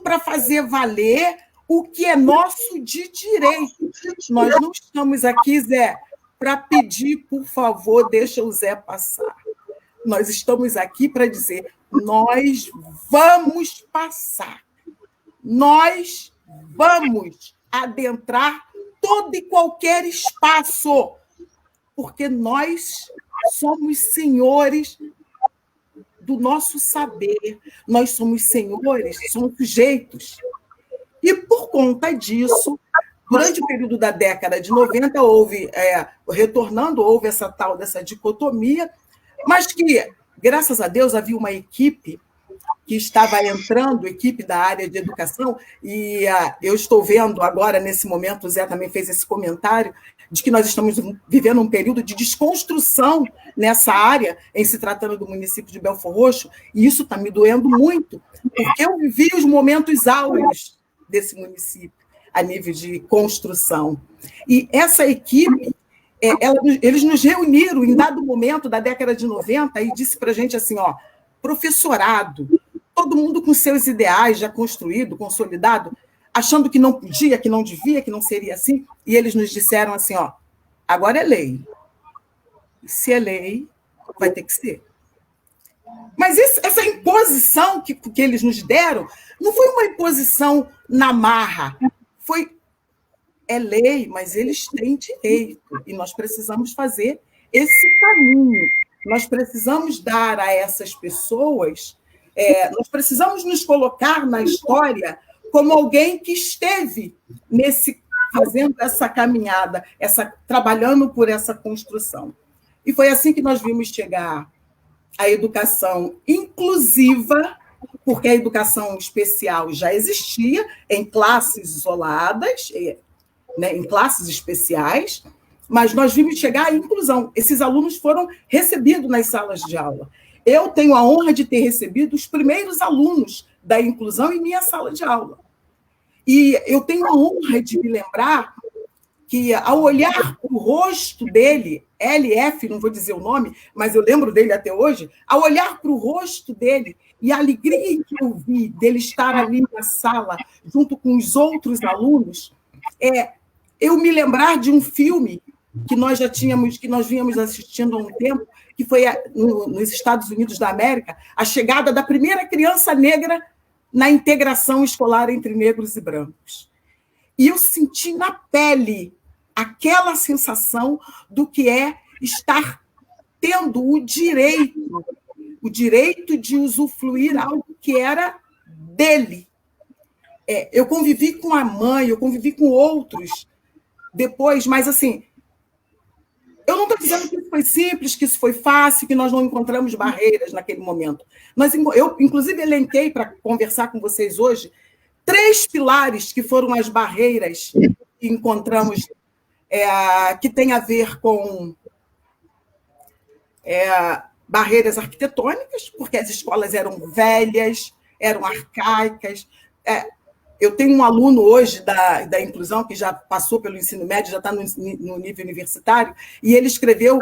para fazer valer o que é nosso de direito. Nós não estamos aqui, Zé, para pedir, por favor, deixa o Zé passar. Nós estamos aqui para dizer, nós vamos passar. Nós vamos adentrar todo e qualquer espaço, porque nós somos senhores do nosso saber, nós somos senhores, somos sujeitos. E, por conta disso, durante o período da década de 90, houve essa tal dessa dicotomia, mas que, graças a Deus, havia uma equipe que estava entrando, equipe da área de educação, e eu estou vendo agora, nesse momento, o Zé também fez esse comentário, de que nós estamos vivendo um período de desconstrução nessa área, em se tratando do município de Belford Roxo, e isso está me doendo muito, porque eu vivi os momentos áureos desse município, a nível de construção. E essa equipe, eles nos reuniram em dado momento da década de 90 e disse para a gente assim, professorado, todo mundo com seus ideais já construído, consolidado, achando que não podia, que não devia, que não seria assim, e eles nos disseram assim, agora é lei. Se é lei, vai ter que ser. Mas essa imposição que eles nos deram não foi uma imposição na marra, é lei, mas eles têm direito, e nós precisamos fazer esse caminho. Nós precisamos dar a essas pessoas, nós precisamos nos colocar na história como alguém que esteve fazendo essa caminhada, trabalhando por essa construção. E foi assim que nós vimos chegar à educação inclusiva, porque a educação especial já existia em classes isoladas, em classes especiais, mas nós vimos chegar à inclusão. Esses alunos foram recebidos nas salas de aula. Eu tenho a honra de ter recebido os primeiros alunos da inclusão em minha sala de aula. E eu tenho a honra de me lembrar que, ao olhar o rosto dele, LF, não vou dizer o nome, mas eu lembro dele até hoje, ao olhar para o rosto dele e a alegria que eu vi dele estar ali na sala, junto com os outros alunos, eu me lembrar de um filme que nós vínhamos assistindo há um tempo, que foi nos Estados Unidos da América, a chegada da primeira criança negra na integração escolar entre negros e brancos. E eu senti na pele aquela sensação do que é estar tendo o direito de usufruir algo que era dele. Eu convivi com a mãe, eu convivi com outros depois, mas assim, eu não estou dizendo que isso foi simples, que isso foi fácil, que nós não encontramos barreiras naquele momento. Eu, inclusive, elenquei para conversar com vocês hoje 3 pilares que foram as barreiras que encontramos, que tem a ver com barreiras arquitetônicas, porque as escolas eram velhas, eram arcaicas. Eu tenho um aluno hoje da inclusão que já passou pelo ensino médio, já está no nível universitário, e ele escreveu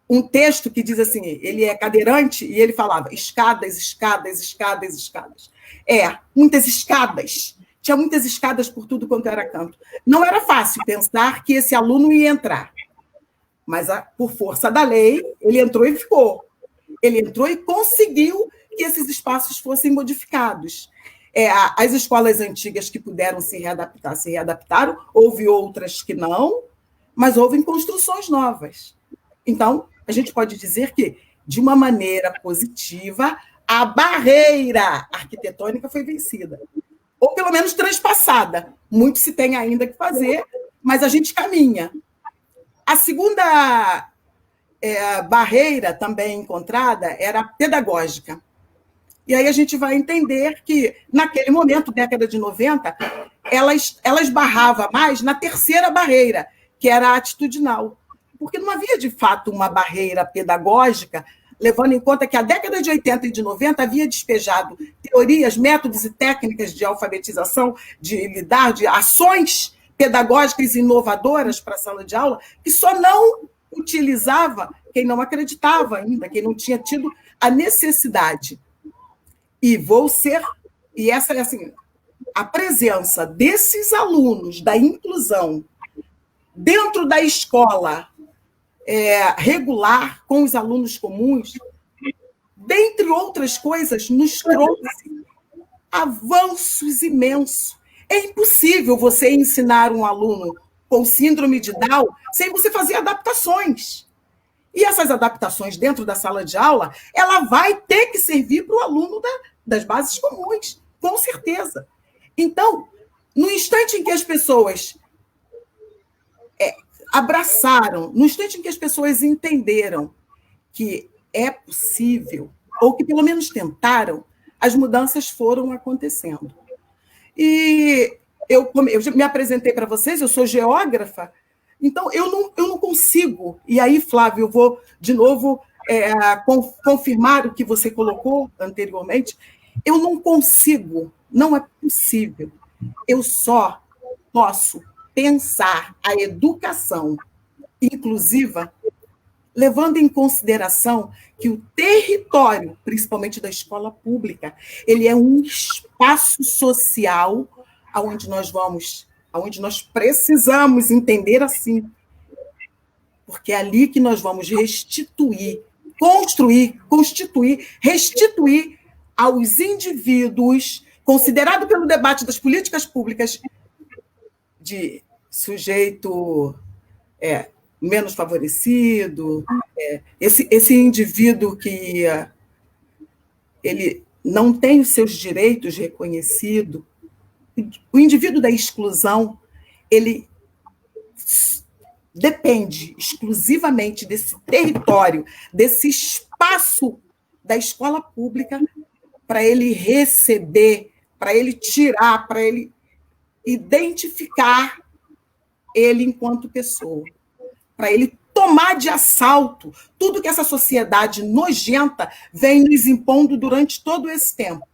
um texto que diz assim, ele é cadeirante, e ele falava escadas, escadas, escadas, escadas. Muitas escadas. Tinha muitas escadas por tudo quanto era canto. Não era fácil pensar que esse aluno ia entrar, mas, por força da lei, ele entrou e ficou. Ele entrou e conseguiu que esses espaços fossem modificados. As escolas antigas que puderam se readaptaram, houve outras que não, mas houve construções novas. Então, a gente pode dizer que, de uma maneira positiva, a barreira arquitetônica foi vencida, ou pelo menos transpassada. Muito se tem ainda que fazer, mas a gente caminha. A segunda barreira também encontrada era a pedagógica. E aí a gente vai entender que, naquele momento, década de 90, ela esbarrava mais na terceira barreira, que era a atitudinal. Porque não havia, de fato, uma barreira pedagógica, levando em conta que a década de 80 e de 90 havia despejado teorias, métodos e técnicas de alfabetização, de ações pedagógicas inovadoras para a sala de aula, que só não utilizava quem não acreditava ainda, quem não tinha tido a necessidade. E essa é assim, a presença desses alunos da inclusão dentro da escola regular, com os alunos comuns, dentre outras coisas, nos trouxe avanços imensos. É impossível você ensinar um aluno com síndrome de Down sem você fazer adaptações. E essas adaptações dentro da sala de aula, ela vai ter que servir para o aluno das bases comuns, com certeza. Então, no instante em que as pessoas abraçaram, no instante em que as pessoas entenderam que é possível, ou que pelo menos tentaram, as mudanças foram acontecendo. E eu me apresentei para vocês, eu sou geógrafa, então eu não consigo, e aí, Flávio, eu vou de novo confirmar o que você colocou anteriormente, eu não consigo, não é possível, eu só posso pensar a educação inclusiva levando em consideração que o território, principalmente da escola pública, ele é um espaço social aonde nós precisamos entender assim, porque é ali que nós vamos restituir aos indivíduos, considerado pelo debate das políticas públicas de sujeito menos favorecido, esse indivíduo que ele não tem os seus direitos reconhecidos, o indivíduo da exclusão, ele depende exclusivamente desse território, desse espaço da escola pública para ele receber, para ele tirar, para ele identificar ele enquanto pessoa, para ele tomar de assalto tudo que essa sociedade nojenta vem nos impondo durante todo esse tempo.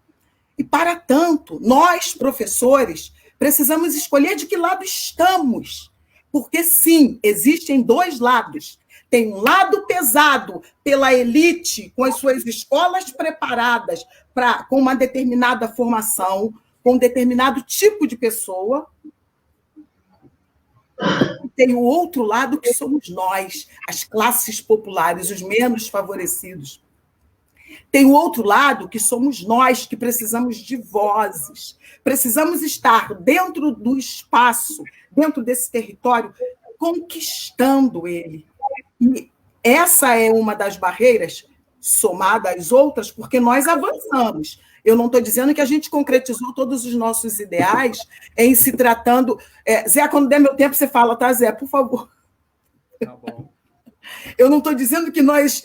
E, para tanto, nós, professores, precisamos escolher de que lado estamos. Porque, sim, existem dois lados. Tem um lado pesado pela elite, com as suas escolas preparadas com uma determinada formação, com um determinado tipo de pessoa. E tem o outro lado, que somos nós, as classes populares, os menos favorecidos. Tem o outro lado, que somos nós, que precisamos de vozes. Precisamos estar dentro do espaço, dentro desse território, conquistando ele. E essa é uma das barreiras, somada às outras, porque nós avançamos. Eu não estou dizendo que a gente concretizou todos os nossos ideais em se tratando... Zé, quando der meu tempo, você fala, tá, Zé? Por favor. Tá bom. Eu não estou dizendo que nós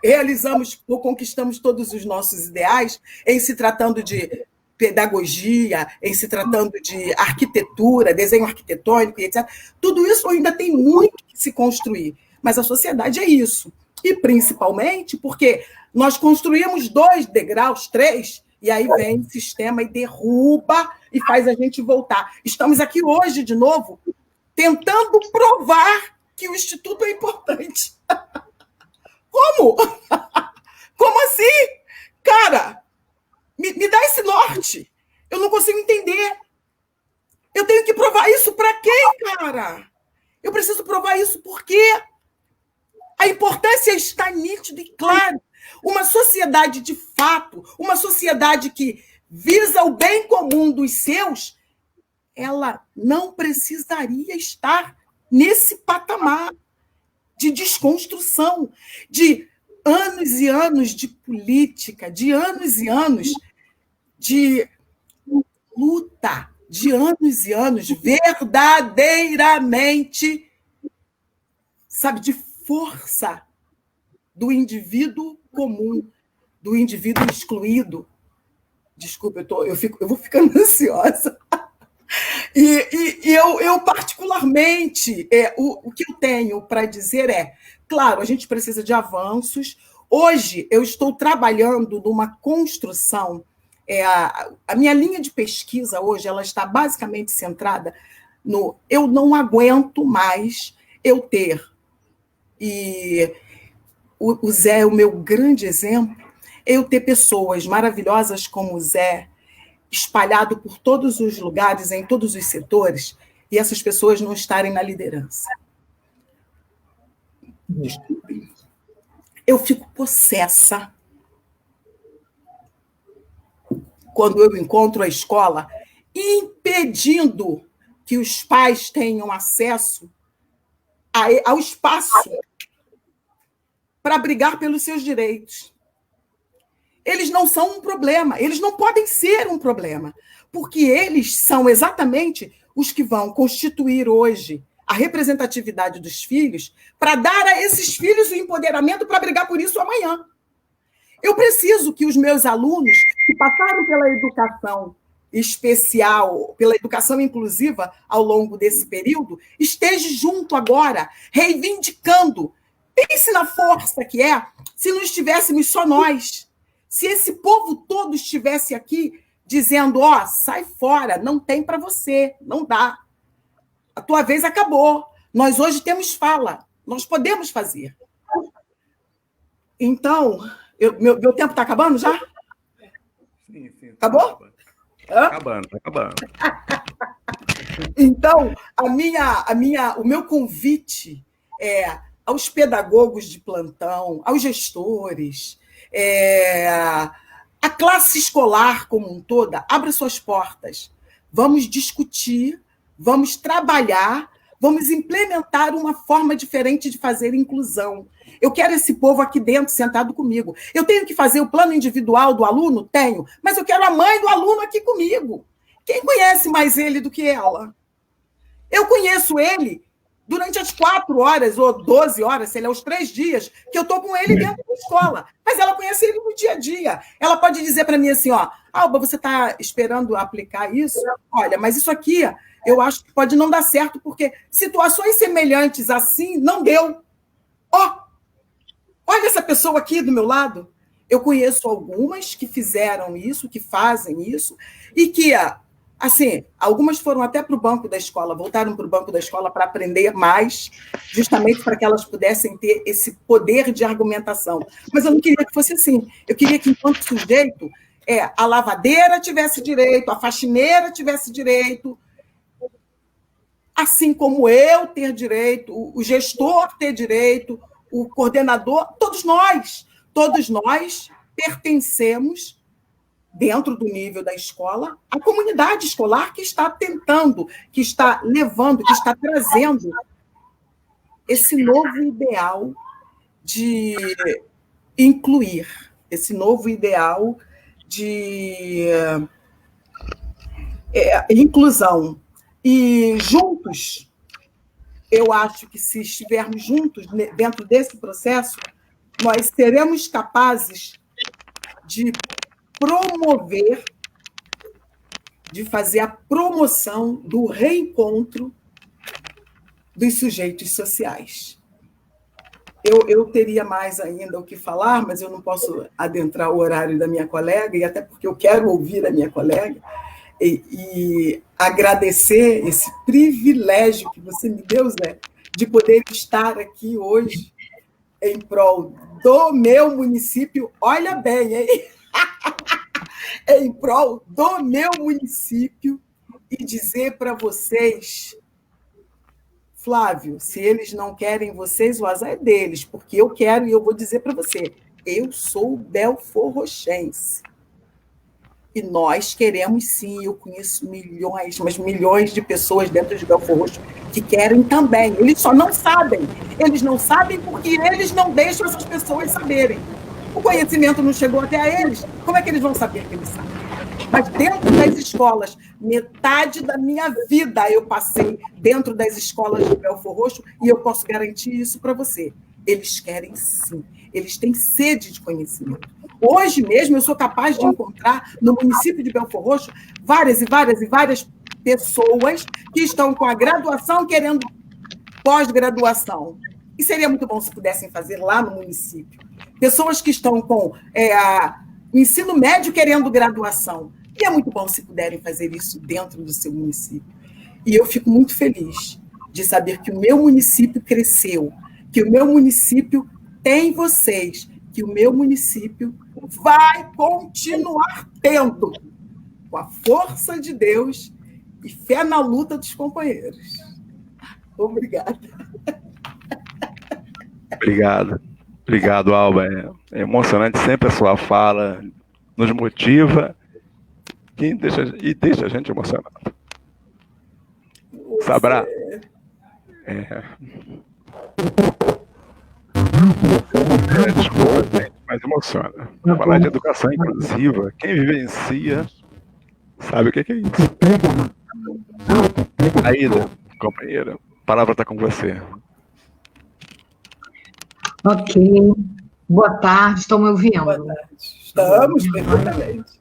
realizamos ou conquistamos todos os nossos ideais em se tratando de pedagogia, em se tratando de arquitetura, desenho arquitetônico, etc. Tudo isso ainda tem muito que se construir, mas a sociedade é isso. E principalmente porque nós construímos 2 degraus, 3, e aí vem o sistema e derruba e faz a gente voltar. Estamos aqui hoje, de novo, tentando provar que o Instituto é importante. Como? Como assim? Cara, me dá esse norte. Eu não consigo entender. Eu tenho que provar isso para quem, cara? Eu preciso provar isso porque a importância está nítida e clara. Uma sociedade de fato, uma sociedade que visa o bem comum dos seus, ela não precisaria estar nesse patamar de desconstrução, de anos e anos de política, de anos e anos de luta, de anos e anos verdadeiramente, sabe, de força do indivíduo comum, do indivíduo excluído. Desculpa, eu vou ficando ansiosa. E eu particularmente, o que eu tenho para dizer claro, a gente precisa de avanços. Hoje, eu estou trabalhando numa construção, a minha linha de pesquisa hoje ela está basicamente centrada no eu não aguento mais eu ter E o Zé é o meu grande exemplo. Eu ter pessoas maravilhosas como o Zé, espalhado por todos os lugares, em todos os setores, e essas pessoas não estarem na liderança. Desculpe. Eu fico possessa quando eu encontro a escola impedindo que os pais tenham acesso ao espaço para brigar pelos seus direitos. Eles não são um problema, eles não podem ser um problema, porque eles são exatamente os que vão constituir hoje a representatividade dos filhos para dar a esses filhos o empoderamento para brigar por isso amanhã. Eu preciso que os meus alunos que passaram pela educação especial, pela educação inclusiva ao longo desse período, estejam junto agora, reivindicando. Pense na força que é se não estivéssemos só nós. Se esse povo todo estivesse aqui dizendo, ó, sai fora, não tem para você, não dá. A tua vez acabou. Nós hoje temos fala, nós podemos fazer. Então, meu tempo está acabando já? Sim, sim. Acabou? Está acabando, está acabando. Então, o meu convite aos pedagogos de plantão, aos gestores, a classe escolar como um toda, abra suas portas. Vamos discutir, vamos trabalhar, vamos implementar uma forma diferente de fazer inclusão. Eu quero esse povo aqui dentro, sentado comigo. Eu tenho que fazer o plano individual do aluno? Tenho, mas eu quero a mãe do aluno aqui comigo. Quem conhece mais ele do que ela? Eu conheço ele durante as 4 horas ou 12 horas, sei lá, os 3 dias que eu estou com ele dentro da escola. Mas ela conhece ele no dia a dia. Ela pode dizer para mim assim, ó, Alba, você está esperando aplicar isso? Olha, mas isso aqui eu acho que pode não dar certo, porque situações semelhantes assim não deu. Olha essa pessoa aqui do meu lado. Eu conheço algumas que fizeram isso, que fazem isso, e que, assim, algumas foram até para o banco da escola, voltaram para o banco da escola para aprender mais, justamente para que elas pudessem ter esse poder de argumentação. Mas eu não queria que fosse assim. Eu queria que, enquanto sujeito, a lavadeira tivesse direito, a faxineira tivesse direito, assim como eu ter direito, o gestor ter direito, o coordenador, todos nós pertencemos, dentro do nível da escola, à comunidade escolar que está tentando, que está levando, que está trazendo esse novo ideal de incluir, esse novo ideal de inclusão. E juntos, eu acho que se estivermos juntos dentro desse processo, nós seremos capazes de promover, de fazer a promoção do reencontro dos sujeitos sociais. Eu teria mais ainda o que falar, mas eu não posso adentrar o horário da minha colega, e até porque eu quero ouvir a minha colega, e agradecer esse privilégio que você me deu, Zé, de poder estar aqui hoje em prol do meu município. Olha bem, hein? Em prol do meu município, e dizer para vocês, Flávio, se eles não querem vocês, o azar é deles, porque eu quero, e eu vou dizer para você, eu sou belforrochense. E nós queremos sim, eu conheço milhões, mas milhões de pessoas dentro de Belfor Roxo que querem também. Eles só não sabem. Eles não sabem porque eles não deixam essas pessoas saberem. O conhecimento não chegou até eles. Como é que eles vão saber que eles sabem? Mas dentro das escolas, metade da minha vida eu passei dentro das escolas de Belfor Roxo, e eu posso garantir isso para você. Eles querem sim. Eles têm sede de conhecimento. Hoje mesmo eu sou capaz de encontrar no município de Belfor Roxo várias pessoas que estão com a graduação querendo pós-graduação. E seria muito bom se pudessem fazer lá no município. Pessoas que estão com ensino médio querendo graduação. E é muito bom se puderem fazer isso dentro do seu município. E eu fico muito feliz de saber que o meu município cresceu, que o meu município tem vocês, que o meu município vai continuar tendo, com a força de Deus e fé na luta dos companheiros. Obrigada. Obrigado, Alba. É emocionante sempre a sua fala, nos motiva e deixa a gente emocionado. Sabrá? Desculpa, gente, mas emociona. Falar de educação inclusiva, quem vivencia sabe o que é isso. Aida, companheira, a palavra está com você. Ok. Boa tarde, estão me ouvindo? Boa tarde. Estamos perfeitamente.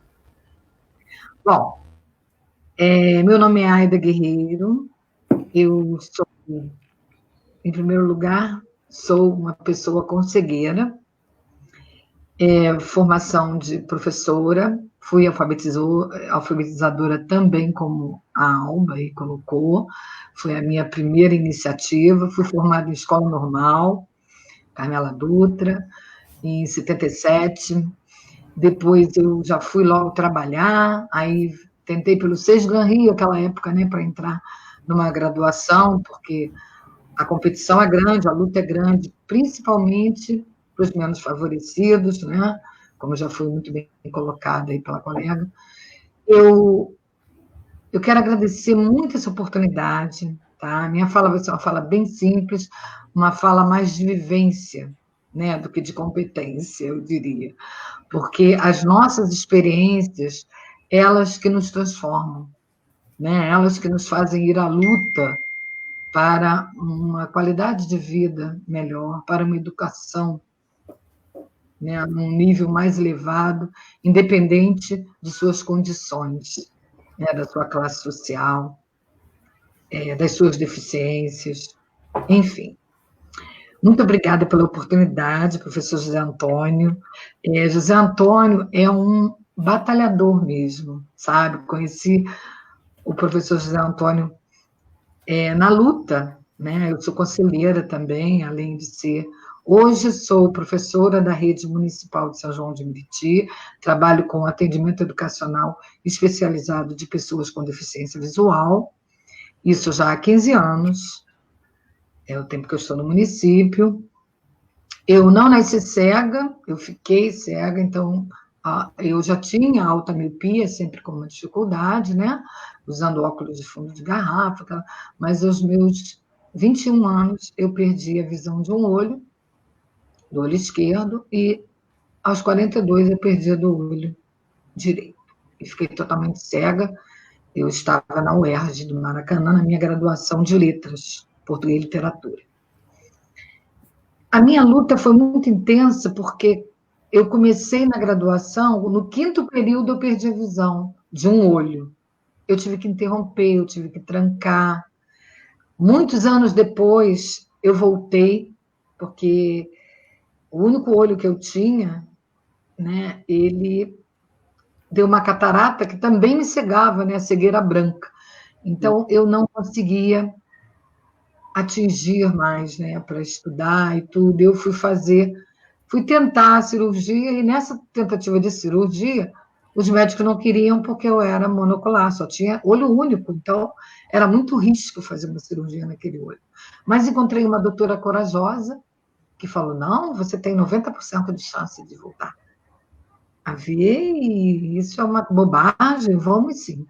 Bom, meu nome é Aida Guerreiro. Eu sou, em primeiro lugar, sou uma pessoa com cegueira, formação de professora, fui alfabetizadora também, como a Alba aí colocou, foi a minha primeira iniciativa, fui formada em escola normal, Carmela Dutra, em 77, depois eu já fui logo trabalhar, aí tentei pelo Sesglan Rio, aquela época, né, para entrar numa graduação, porque a competição é grande, a luta é grande, principalmente para os menos favorecidos, né, como já foi muito bem colocada aí pela colega. Eu quero agradecer muito essa oportunidade, tá? Minha fala vai ser uma fala bem simples, uma fala mais de vivência, né, do que de competência, eu diria. Porque as nossas experiências, elas que nos transformam, né? Elas que nos fazem ir à luta para uma qualidade de vida melhor, para uma educação, né, num nível mais elevado, independente de suas condições, né, da sua classe social, das suas deficiências, enfim. Muito obrigada pela oportunidade, professor José Antônio. José Antônio é um batalhador mesmo, sabe? Conheci o professor José Antônio na luta, né? Eu sou conselheira também, além de ser... Hoje sou professora da Rede Municipal de São João de Meriti, trabalho com atendimento educacional especializado de pessoas com deficiência visual, isso já há 15 anos, é o tempo que eu estou no município. Eu não nasci cega, eu fiquei cega, então eu já tinha alta miopia, sempre com uma dificuldade, né? Usando óculos de fundo de garrafa, mas aos meus 21 anos eu perdi a visão de um olho, do olho esquerdo, e aos 42 eu perdi a do olho direito. E fiquei totalmente cega. Eu estava na UERJ do Maracanã, na minha graduação de letras, português e literatura. A minha luta foi muito intensa, porque eu comecei na graduação, no 5º período eu perdi a visão de um olho. Eu tive que interromper, eu tive que trancar. Muitos anos depois, eu voltei, porque o único olho que eu tinha, né, ele deu uma catarata que também me cegava, né, a cegueira branca. Então, eu não conseguia atingir mais, né, para estudar e tudo. Eu fui tentar a cirurgia, e nessa tentativa de cirurgia, os médicos não queriam porque eu era monocular, só tinha olho único, então era muito risco fazer uma cirurgia naquele olho. Mas encontrei uma doutora corajosa, que falou, não, você tem 90% de chance de voltar a ver, e isso é uma bobagem, vamos sim.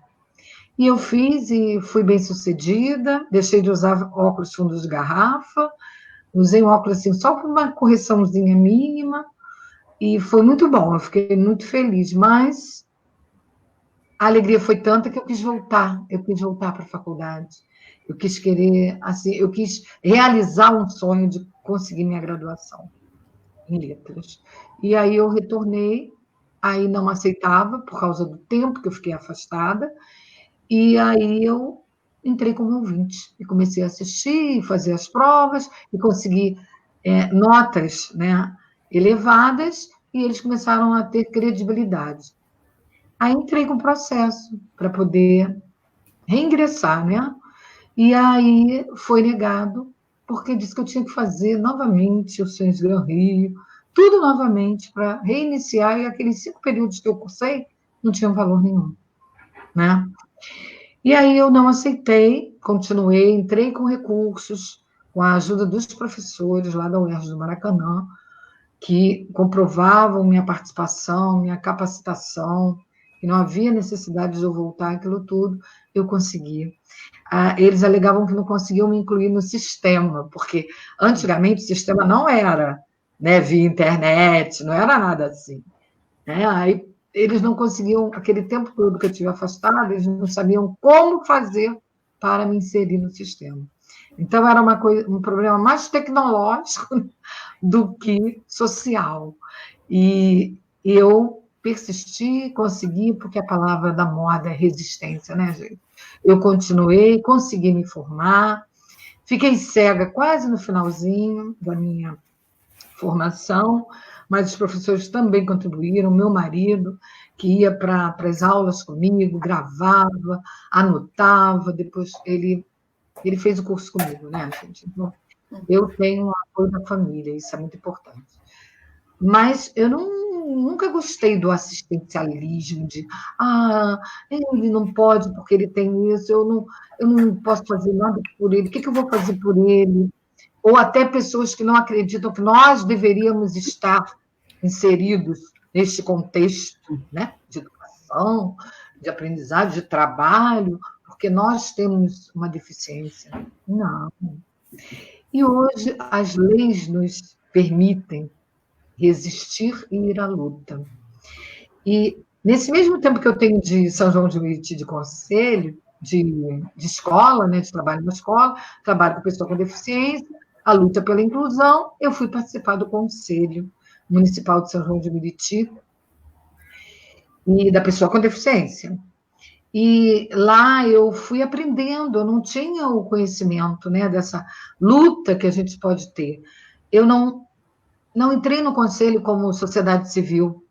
E eu fiz, e fui bem-sucedida, deixei de usar óculos fundos de garrafa, usei um óculos assim, só por uma correçãozinha mínima, e foi muito bom, eu fiquei muito feliz, mas a alegria foi tanta que eu quis voltar para a faculdade, eu quis querer, assim, eu quis realizar um sonho de conseguir minha graduação em letras. E aí eu retornei, aí não aceitava, por causa do tempo que eu fiquei afastada, e aí eu entrei como ouvinte, e comecei a assistir, fazer as provas, e consegui notas, né, elevadas, e eles começaram a ter credibilidade. Aí entrei com o processo para poder reingressar, né? E aí foi negado, porque disse que eu tinha que fazer novamente o Sciences Gran Rio, tudo novamente, para reiniciar, e aqueles 5 períodos que eu cursei não tinham valor nenhum, né? E aí eu não aceitei, continuei, entrei com recursos, com a ajuda dos professores lá da UERJ do Maracanã, que comprovavam minha participação, minha capacitação, que não havia necessidade de eu voltar aquilo tudo, eu consegui. Eles alegavam que não conseguiam me incluir no sistema, porque antigamente o sistema não era, né, via internet, não era nada assim, né? Aí eles não conseguiam, aquele tempo todo que eu estive afastada, eles não sabiam como fazer para me inserir no sistema. Então, era um problema mais tecnológico do que social. E eu persisti, consegui, porque a palavra da moda é resistência, né, gente? Eu continuei, consegui me formar, fiquei cega quase no finalzinho da minha formação, mas os professores também contribuíram, meu marido, que ia para as aulas comigo, gravava, anotava, depois ele fez o curso comigo, né, gente? Então, eu tenho o apoio da família, isso é muito importante. Mas eu nunca gostei do assistencialismo, de ele não pode porque ele tem isso, eu não posso fazer nada por ele, o que eu vou fazer por ele? Ou até pessoas que não acreditam que nós deveríamos estar inseridos neste contexto, né, de educação, de aprendizagem, de trabalho, porque nós temos uma deficiência. Não. E hoje as leis nos permitem resistir e ir à luta. E nesse mesmo tempo que eu tenho de São João de Meriti de conselho, de escola, né, de trabalho na escola, trabalho com pessoa com deficiência, a luta pela inclusão, eu fui participar do Conselho Municipal de São João de Meriti e da pessoa com deficiência. E lá eu fui aprendendo, eu não tinha o conhecimento, né, dessa luta que a gente pode ter. Eu não entrei no conselho como sociedade civil.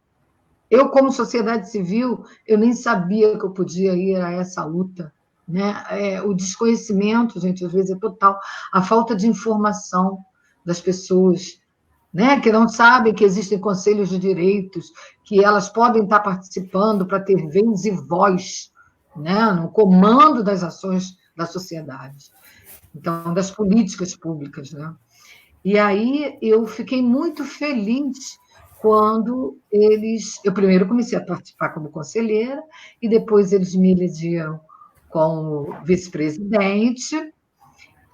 Eu, como sociedade civil, eu nem sabia que eu podia ir a essa luta, né? O desconhecimento, gente, às vezes é total. A falta de informação das pessoas, né, que não sabem que existem conselhos de direitos, que elas podem estar participando para ter vez e voz, né, no comando das ações da sociedade, então, das políticas públicas, né? E aí eu fiquei muito feliz quando eu primeiro comecei a participar como conselheira, e depois eles me elegeram como vice-presidente,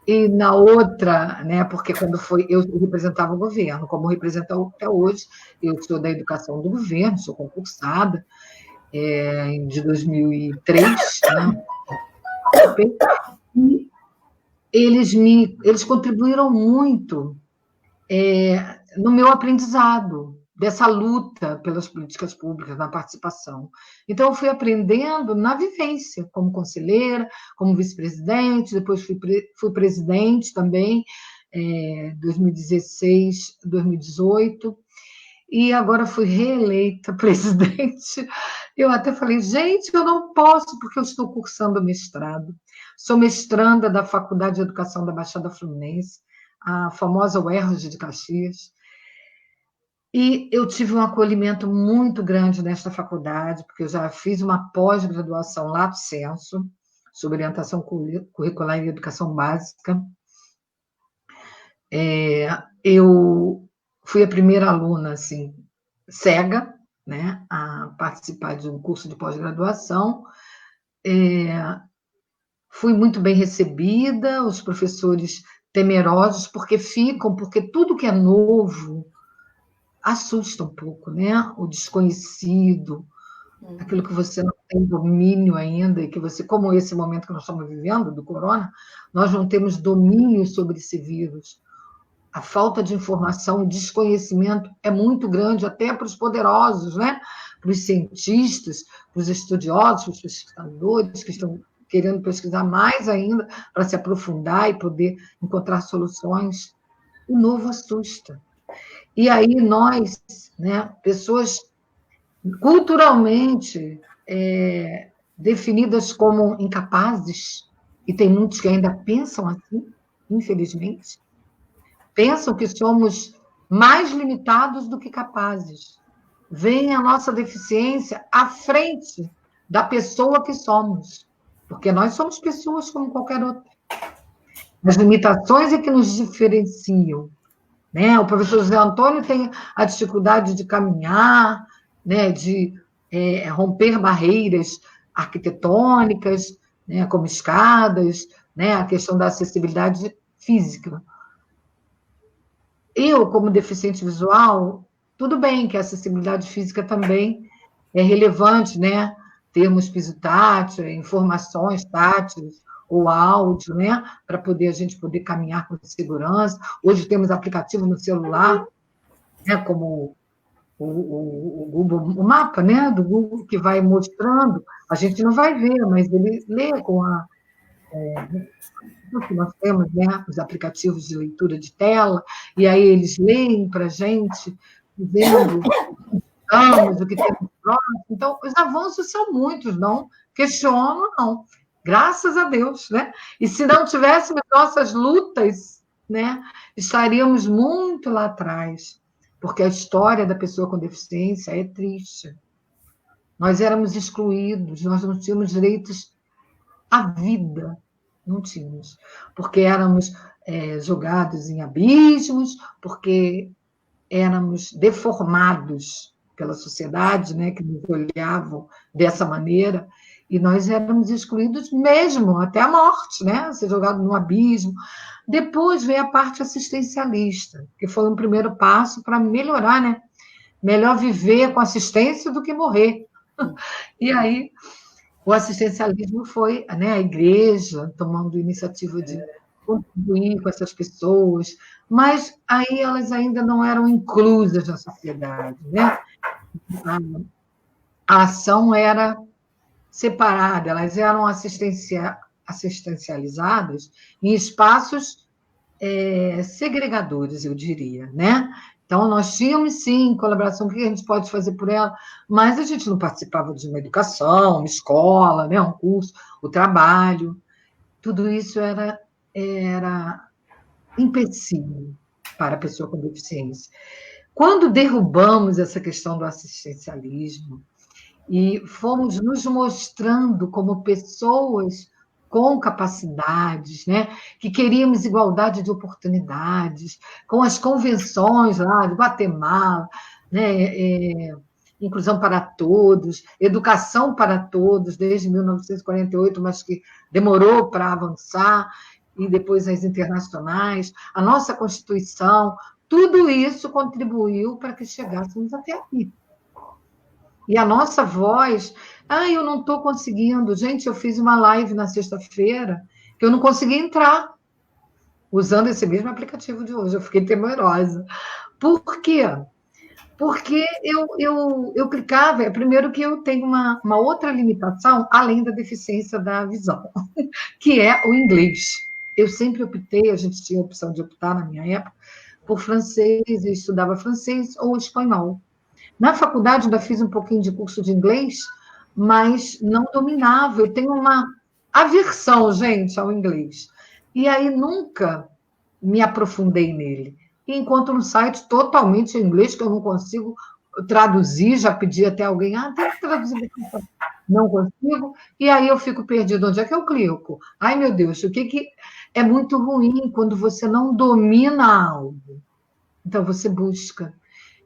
e na outra, né, porque quando eu representava o governo, como represento até hoje, eu sou da educação do governo, sou concursada, de 2003, né? E eles contribuíram muito no meu aprendizado, dessa luta pelas políticas públicas, na participação. Então, eu fui aprendendo na vivência, como conselheira, como vice-presidente, depois fui presidente também, 2016, 2018, e agora fui reeleita presidente. Eu até falei, gente, eu não posso, porque eu estou cursando mestrado. Sou mestranda da Faculdade de Educação da Baixada Fluminense, a famosa UERJ de Caxias, e eu tive um acolhimento muito grande nesta faculdade, porque eu já fiz uma pós-graduação lato sensu, sobre orientação curricular em educação básica. Eu fui a primeira aluna, assim, cega, né, a participar de um curso de pós-graduação. Fui muito bem recebida, os professores temerosos, porque tudo que é novo assusta um pouco, né? O desconhecido, aquilo que você não tem domínio ainda, e que você, como esse momento que nós estamos vivendo, do corona, nós não temos domínio sobre esse vírus. A falta de informação, o desconhecimento é muito grande, até para os poderosos, né? Para os cientistas, para os estudiosos, para os pesquisadores que estão querendo pesquisar mais ainda para se aprofundar e poder encontrar soluções. O novo assusta. E aí nós, né, pessoas culturalmente definidas como incapazes, e tem muitos que ainda pensam assim, infelizmente, pensam que somos mais limitados do que capazes. Veem a nossa deficiência à frente da pessoa que somos, porque nós somos pessoas como qualquer outra. As limitações é que nos diferenciam, né? O professor José Antônio tem a dificuldade de caminhar, né? De romper barreiras arquitetônicas, né? Como escadas, né? A questão da acessibilidade física. Eu, como deficiente visual, tudo bem que a acessibilidade física também é relevante, né? Termos piso tátil, informações táteis, ou áudio, né? Para a gente poder caminhar com segurança. Hoje temos aplicativo no celular, né? Como o Google, o mapa, né? Do Google, que vai mostrando. A gente não vai ver, mas ele lê com que nós temos, né, os aplicativos de leitura de tela, e aí eles leem para a gente, dizendo o que temos próximo. Então, os avanços são muitos, não questiono, não. Graças a Deus, né? E se não tivéssemos nossas lutas, né, estaríamos muito lá atrás, porque a história da pessoa com deficiência é triste. Nós éramos excluídos, nós não tínhamos direitos à vida, não tínhamos, porque éramos jogados em abismos, porque éramos deformados pela sociedade, né, que nos olhavam dessa maneira, e nós éramos excluídos mesmo, até a morte, né, ser jogado no abismo. Depois veio a parte assistencialista, que foi um primeiro passo para melhorar, né? Melhor viver com assistência do que morrer. E aí o assistencialismo foi, né, a igreja tomando iniciativa de contribuir com essas pessoas, mas aí elas ainda não eram inclusas na sociedade, né? A ação era separada, elas eram assistencializadas em espaços segregadores, eu diria, né? Então, nós tínhamos, sim, colaboração, o que a gente pode fazer por ela, mas a gente não participava de uma educação, uma escola, né, um curso, o trabalho. Tudo isso era empecilho para a pessoa com deficiência. Quando derrubamos essa questão do assistencialismo e fomos nos mostrando como pessoas com capacidades, né? Que queríamos igualdade de oportunidades, com as convenções lá de Guatemala, né? Inclusão para todos, educação para todos, desde 1948, mas que demorou para avançar, e depois as internacionais, a nossa Constituição, tudo isso contribuiu para que chegássemos até aqui. E a nossa voz, eu não estou conseguindo. Gente, eu fiz uma live na sexta-feira que eu não consegui entrar usando esse mesmo aplicativo de hoje. Eu fiquei temerosa. Por quê? Porque eu clicava, primeiro que eu tenho uma outra limitação, além da deficiência da visão, que é o inglês. Eu sempre optei, a gente tinha a opção de optar na minha época, por francês, eu estudava francês ou espanhol. Na faculdade, ainda fiz um pouquinho de curso de inglês, mas não dominava. Eu tenho uma aversão, gente, ao inglês. E aí nunca me aprofundei nele. E encontro um site totalmente em inglês, que eu não consigo traduzir, já pedi até alguém, tem que traduzir. Não consigo. E aí eu fico perdido. Onde é que eu clico? Ai, meu Deus, o que é muito ruim quando você não domina algo. Então, você busca.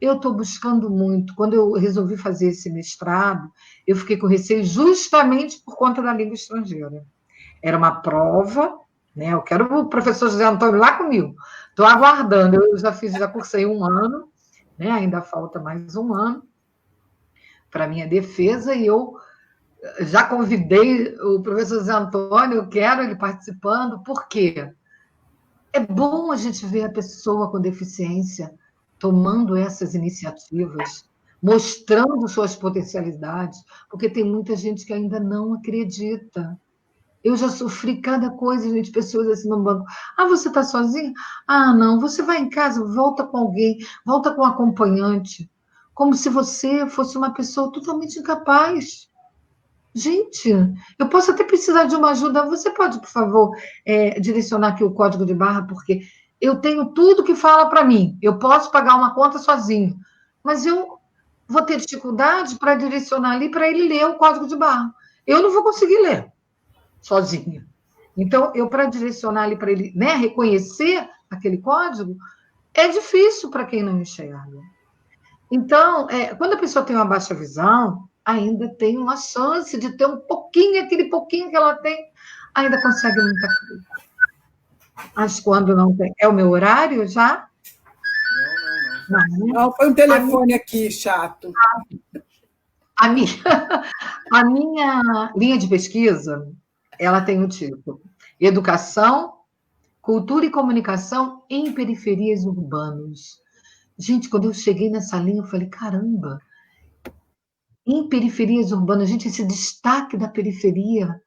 Eu estou buscando muito. Quando eu resolvi fazer esse mestrado, eu fiquei com receio justamente por conta da língua estrangeira. Era uma prova, né? Eu quero o professor José Antônio lá comigo. Estou aguardando. Eu já cursei 1 ano, né? Ainda falta mais 1 ano para a minha defesa, e eu já convidei o professor José Antônio, eu quero ele participando. Por quê? É bom a gente ver a pessoa com deficiência tomando essas iniciativas, mostrando suas potencialidades, porque tem muita gente que ainda não acredita. Eu já sofri cada coisa, gente, pessoas assim no banco. Você está sozinha? Não, você vai em casa, volta com alguém, volta com um acompanhante, como se você fosse uma pessoa totalmente incapaz. Gente, eu posso até precisar de uma ajuda. Você pode, por favor, direcionar aqui o código de barra, porque eu tenho tudo que fala para mim, eu posso pagar uma conta sozinho, mas eu vou ter dificuldade para direcionar ali para ele ler o código de barra. Eu não vou conseguir ler sozinha. Então, para direcionar ali para ele, né, reconhecer aquele código, é difícil para quem não enxerga. Então, quando a pessoa tem uma baixa visão, ainda tem uma chance de ter um pouquinho, aquele pouquinho que ela tem, ainda consegue muita coisa. Mas quando não tem... É o meu horário já? Não, foi um telefone aqui, chato. A minha linha de pesquisa, ela tem o título Educação, Cultura e Comunicação em Periferias Urbanas. Gente, quando eu cheguei nessa linha, eu falei, caramba, em periferias urbanas, gente, esse destaque da periferia,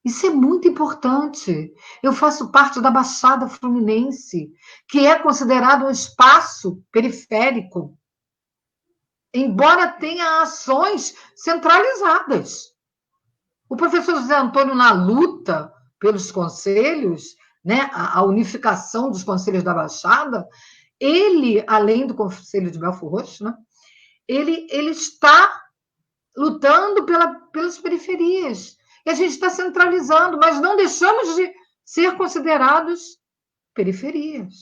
isso é muito importante. Eu faço parte da Baixada Fluminense, que é considerado um espaço periférico, embora tenha ações centralizadas. O professor José Antônio, na luta pelos conselhos, né, a unificação dos conselhos da Baixada, ele, além do Conselho de Belford Roxo, né, ele está lutando pelas periferias. E a gente está centralizando, mas não deixamos de ser considerados periferias.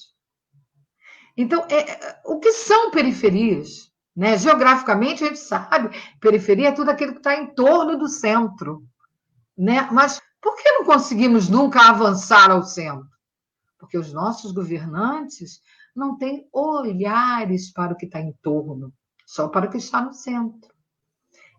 Então, o que são periferias? Né? Geograficamente, a gente sabe, periferia é tudo aquilo que está em torno do centro. Né? Mas por que não conseguimos nunca avançar ao centro? Porque os nossos governantes não têm olhares para o que está em torno, só para o que está no centro.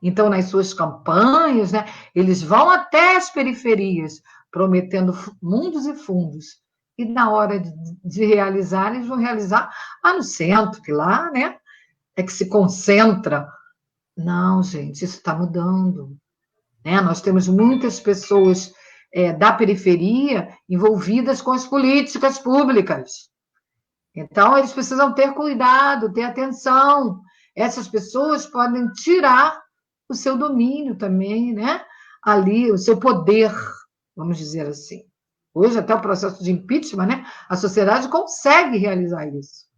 Então, nas suas campanhas, né, eles vão até as periferias, prometendo mundos e fundos. E na hora de realizar, eles vão realizar lá no centro, que lá, né, é que se concentra. Não, gente, isso está mudando. Né? Nós temos muitas pessoas da periferia envolvidas com as políticas públicas. Então, eles precisam ter cuidado, ter atenção. Essas pessoas podem tirar o seu domínio também, né? Ali, o seu poder, vamos dizer assim. Hoje, até o processo de impeachment, né? A sociedade consegue realizar isso.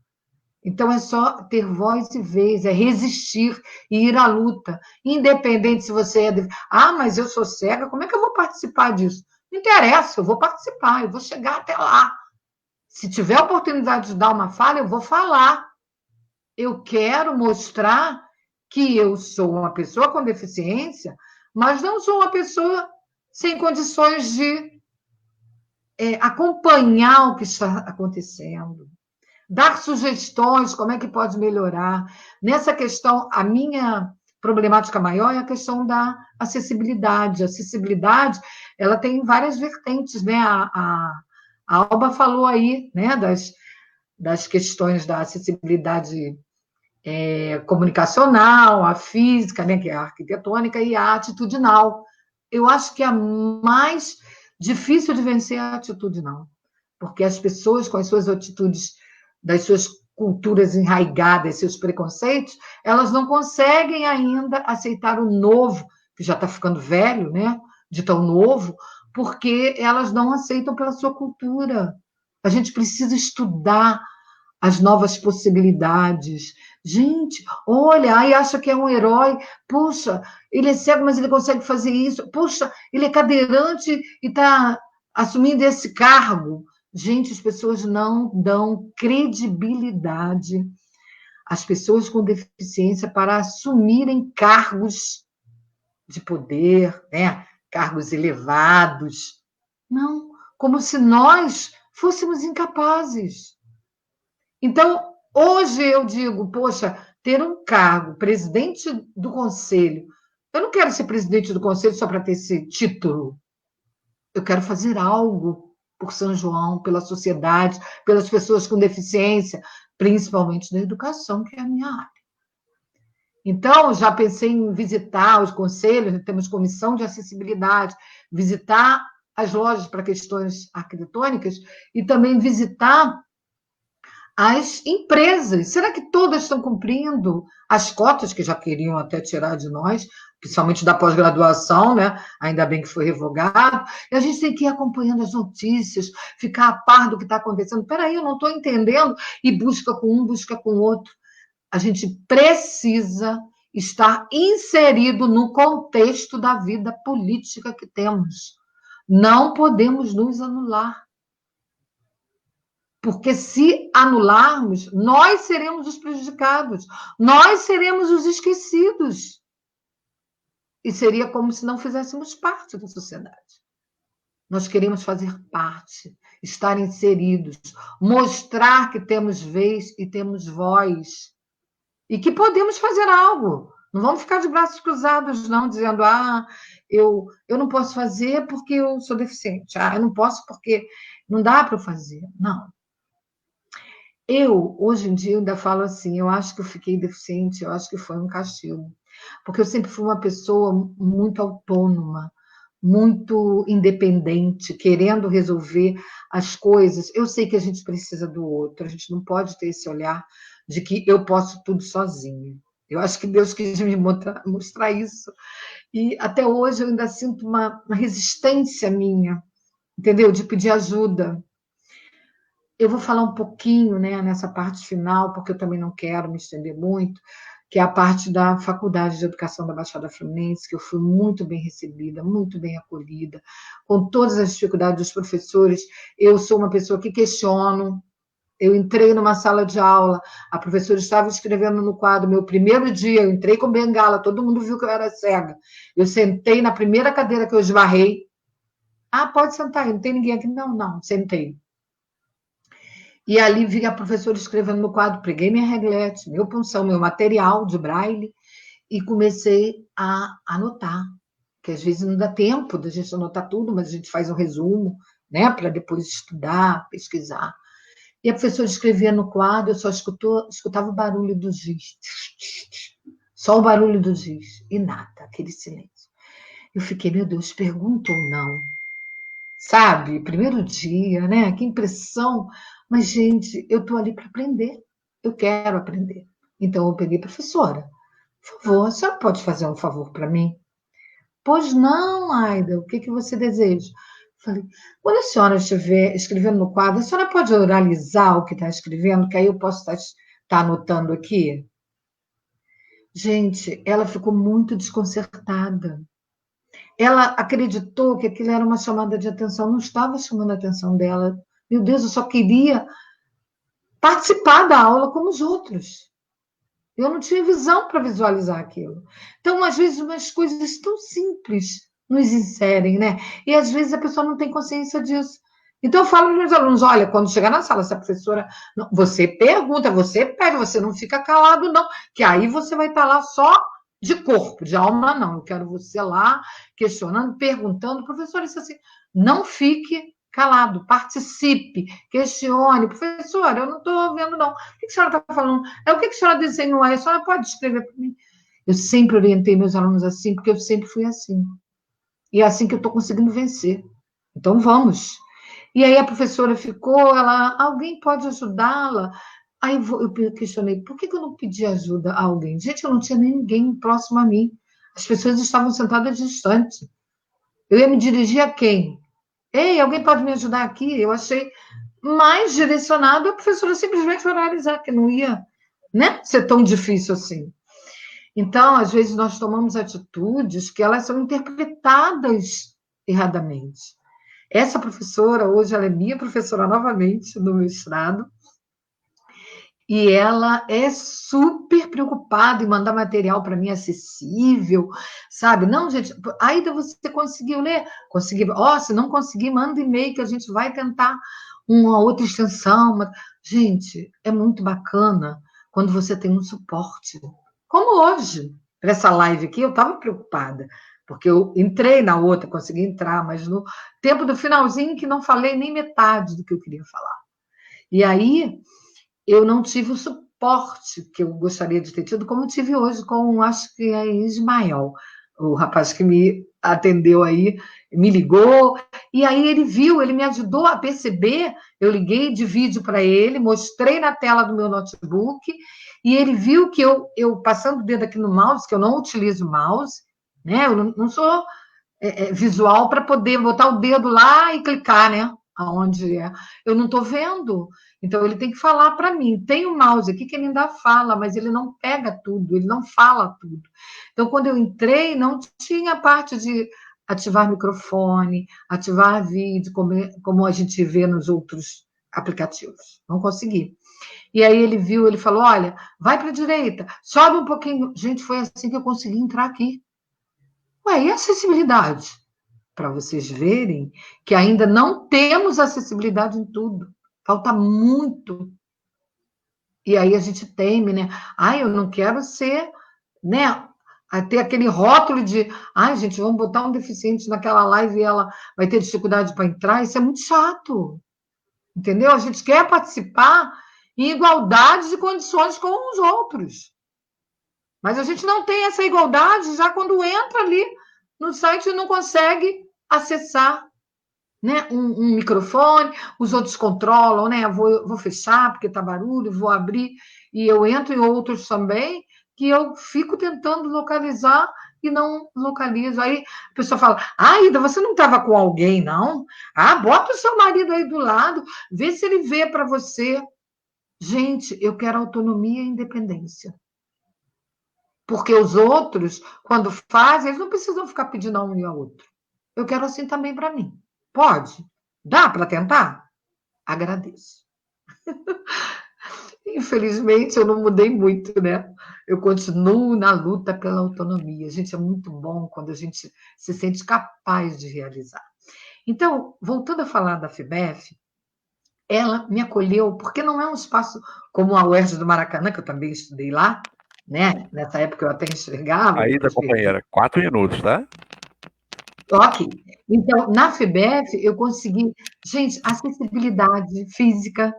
Então, é só ter voz e vez, é resistir e ir à luta. Independente se você é... mas eu sou cega, como é que eu vou participar disso? Não interessa, eu vou participar, eu vou chegar até lá. Se tiver a oportunidade de dar uma fala, eu vou falar. Eu quero mostrar que eu sou uma pessoa com deficiência, mas não sou uma pessoa sem condições de acompanhar o que está acontecendo, dar sugestões, como é que pode melhorar. Nessa questão, a minha problemática maior é a questão da acessibilidade. A acessibilidade, ela tem várias vertentes, né? A Alba falou aí, né, das questões da acessibilidade comunicacional, a física, né, que é a arquitetônica, e a atitudinal. Eu acho que a mais difícil de vencer é a atitudinal, porque as pessoas com as suas atitudes, das suas culturas enraigadas, seus preconceitos, elas não conseguem ainda aceitar o novo, que já está ficando velho, né, de tão novo, porque elas não aceitam pela sua cultura. A gente precisa estudar as novas possibilidades. Gente, olha, aí acha que é um herói. Puxa, ele é cego, mas ele consegue fazer isso. Puxa, ele é cadeirante e está assumindo esse cargo. Gente, as pessoas não dão credibilidade às pessoas com deficiência para assumirem cargos de poder, né? Cargos elevados. Não, como se nós fôssemos incapazes. Então, hoje eu digo, poxa, ter um cargo, presidente do conselho, eu não quero ser presidente do conselho só para ter esse título. Eu quero fazer algo por São João, pela sociedade, pelas pessoas com deficiência, principalmente na educação, que é a minha área. Então, já pensei em visitar os conselhos, temos comissão de acessibilidade, visitar as lojas para questões arquitetônicas e também visitar as empresas. Será que todas estão cumprindo as cotas que já queriam até tirar de nós principalmente da pós-graduação, né? Ainda bem que foi revogado, e a gente tem que ir acompanhando as notícias, ficar a par do que está acontecendo. Peraí, eu não estou entendendo, e busca com um, busca com o outro. A gente precisa estar inserido no contexto da vida política que temos. Não podemos nos anular. Porque se anularmos, nós seremos os prejudicados, nós seremos os esquecidos. E seria como se não fizéssemos parte da sociedade. Nós queremos fazer parte, estar inseridos, mostrar que temos vez e temos voz, e que podemos fazer algo. Não vamos ficar de braços cruzados, não, dizendo, eu não posso fazer porque eu sou deficiente, eu não posso porque não dá para eu fazer. Não. Eu, hoje em dia, ainda falo assim, eu acho que eu fiquei deficiente, eu acho que foi um castigo. Porque eu sempre fui uma pessoa muito autônoma, muito independente, querendo resolver as coisas. Eu sei que a gente precisa do outro, a gente não pode ter esse olhar de que eu posso tudo sozinha. Eu acho que Deus quis me mostrar isso. E até hoje eu ainda sinto uma resistência minha, entendeu? De pedir ajuda. Eu vou falar um pouquinho, né, nessa parte final, porque eu também não quero me estender muito, que é a parte da Faculdade de Educação da Baixada Fluminense, que eu fui muito bem recebida, muito bem acolhida, com todas as dificuldades dos professores. Eu sou uma pessoa que questiono. Eu entrei numa sala de aula, a professora estava escrevendo no quadro, meu primeiro dia, eu entrei com bengala, todo mundo viu que eu era cega. Eu sentei na primeira cadeira que eu esbarrei. Pode sentar, não tem ninguém aqui. Não, sentei. E ali vi a professora escrevendo no quadro, peguei minha reglete, meu punção, meu material de braille, e comecei a anotar, que às vezes não dá tempo da gente anotar tudo, mas a gente faz um resumo, né, para depois estudar, pesquisar. E a professora escrevia no quadro, eu só escutava o barulho do giz. Só o barulho do giz, e nada, aquele silêncio. Eu fiquei, meu Deus, pergunta ou não? Sabe, primeiro dia, né? Que impressão. Mas, gente, eu estou ali para aprender. Eu quero aprender. Então, eu peguei, professora, por favor, a senhora pode fazer um favor para mim? Pois não, Aida, o que você deseja? Falei, quando a senhora estiver escrevendo no quadro, a senhora pode oralizar o que está escrevendo, que aí eu posso estar anotando aqui? Gente, ela ficou muito desconcertada. Ela acreditou que aquilo era uma chamada de atenção, não estava chamando a atenção dela. Meu Deus, eu só queria participar da aula como os outros. Eu não tinha visão para visualizar aquilo. Então, às vezes, umas coisas tão simples nos inserem, né? E, às vezes, a pessoa não tem consciência disso. Então, eu falo para os meus alunos, olha, quando chegar na sala, se a professora... Você pergunta, você pede, você não fica calado, não, que aí você vai estar lá só de corpo, de alma, não. Eu quero você lá questionando, perguntando. Professora, isso assim, não fique calado, participe, questione. Professora, eu não estou vendo, não. O que a senhora está falando? O que a senhora desenhou aí? A senhora pode escrever para mim? Eu sempre orientei meus alunos assim, porque eu sempre fui assim. E é assim que eu estou conseguindo vencer. Então, vamos. E aí a professora ficou, alguém pode ajudá-la? Aí eu questionei, por que eu não pedi ajuda a alguém? Gente, eu não tinha ninguém próximo a mim. As pessoas estavam sentadas distante. Eu ia me dirigir a quem? Ei, alguém pode me ajudar aqui? Eu achei mais direcionado a professora simplesmente oralizar, que não ia, né, ser tão difícil assim. Então, às vezes, nós tomamos atitudes que elas são interpretadas erradamente. Essa professora, hoje, ela é minha professora novamente no mestrado, e ela é super preocupada em mandar material para mim acessível, sabe? Não, gente, ainda você conseguiu ler? Consegui. Se não conseguir, manda e-mail que a gente vai tentar uma outra extensão. Gente, é muito bacana quando você tem um suporte. Como hoje, para essa live aqui, eu estava preocupada, porque eu entrei na outra, consegui entrar, mas no tempo do finalzinho que não falei nem metade do que eu queria falar. E aí... eu não tive o suporte que eu gostaria de ter tido, como tive hoje com, acho que é Ismael, o rapaz que me atendeu aí, me ligou, e aí ele viu, ele me ajudou a perceber, eu liguei de vídeo para ele, mostrei na tela do meu notebook, e ele viu que eu passando o dedo aqui no mouse, que eu não utilizo mouse, né? Eu não sou visual para poder botar o dedo lá e clicar, né? Aonde é. Eu não estou vendo. Então, ele tem que falar para mim. Tem o mouse aqui que ele ainda fala, mas ele não pega tudo, ele não fala tudo. Então, quando eu entrei, não tinha parte de ativar microfone, ativar vídeo, como a gente vê nos outros aplicativos. Não consegui. E aí ele viu, ele falou, olha, vai para a direita, sobe um pouquinho. Gente, foi assim que eu consegui entrar aqui. Ué, e acessibilidade? Para vocês verem que ainda não temos acessibilidade em tudo. Falta muito. E aí a gente teme, né? Ai, eu não quero ser, né? Ter aquele rótulo de, ai, gente, vamos botar um deficiente naquela live e ela vai ter dificuldade para entrar. Isso é muito chato. Entendeu? A gente quer participar em igualdade de condições com os outros. Mas a gente não tem essa igualdade já quando entra ali no site e não consegue acessar, né, um microfone, os outros controlam, né? Vou fechar porque está barulho, vou abrir, e eu entro em outros também, que eu fico tentando localizar e não localizo. Aí a pessoa fala, Ida, você não estava com alguém, não? Bota o seu marido aí do lado, vê se ele vê para você. Gente, eu quero autonomia e independência. Porque os outros, quando fazem, eles não precisam ficar pedindo a um e a outro. Eu quero assim também para mim. Pode? Dá para tentar? Agradeço. Infelizmente, eu não mudei muito, né? Eu continuo na luta pela autonomia. Gente, é muito bom quando a gente se sente capaz de realizar. Então, voltando a falar da FIBEF, ela me acolheu, porque não é um espaço como a UERJ do Maracanã, que eu também estudei lá, né? Nessa época eu até enxergava. Aida, companheira, 4 minutos, tá? Ok. Então, na FIBEF, eu consegui... Gente, acessibilidade física,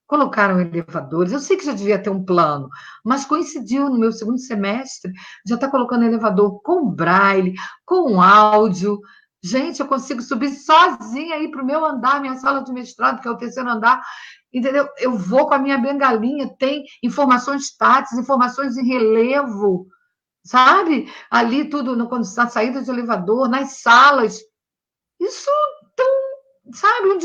colocaram elevadores. Eu sei que já devia ter um plano, mas coincidiu no meu segundo semestre, já está colocando elevador com braille, com áudio. Gente, eu consigo subir sozinha aí para o meu andar, minha sala de mestrado, que é o terceiro andar, entendeu? Eu vou com a minha bengalinha, tem informações táteis, informações em relevo, sabe? Ali tudo, quando está saída de elevador, nas salas. Isso sabe, um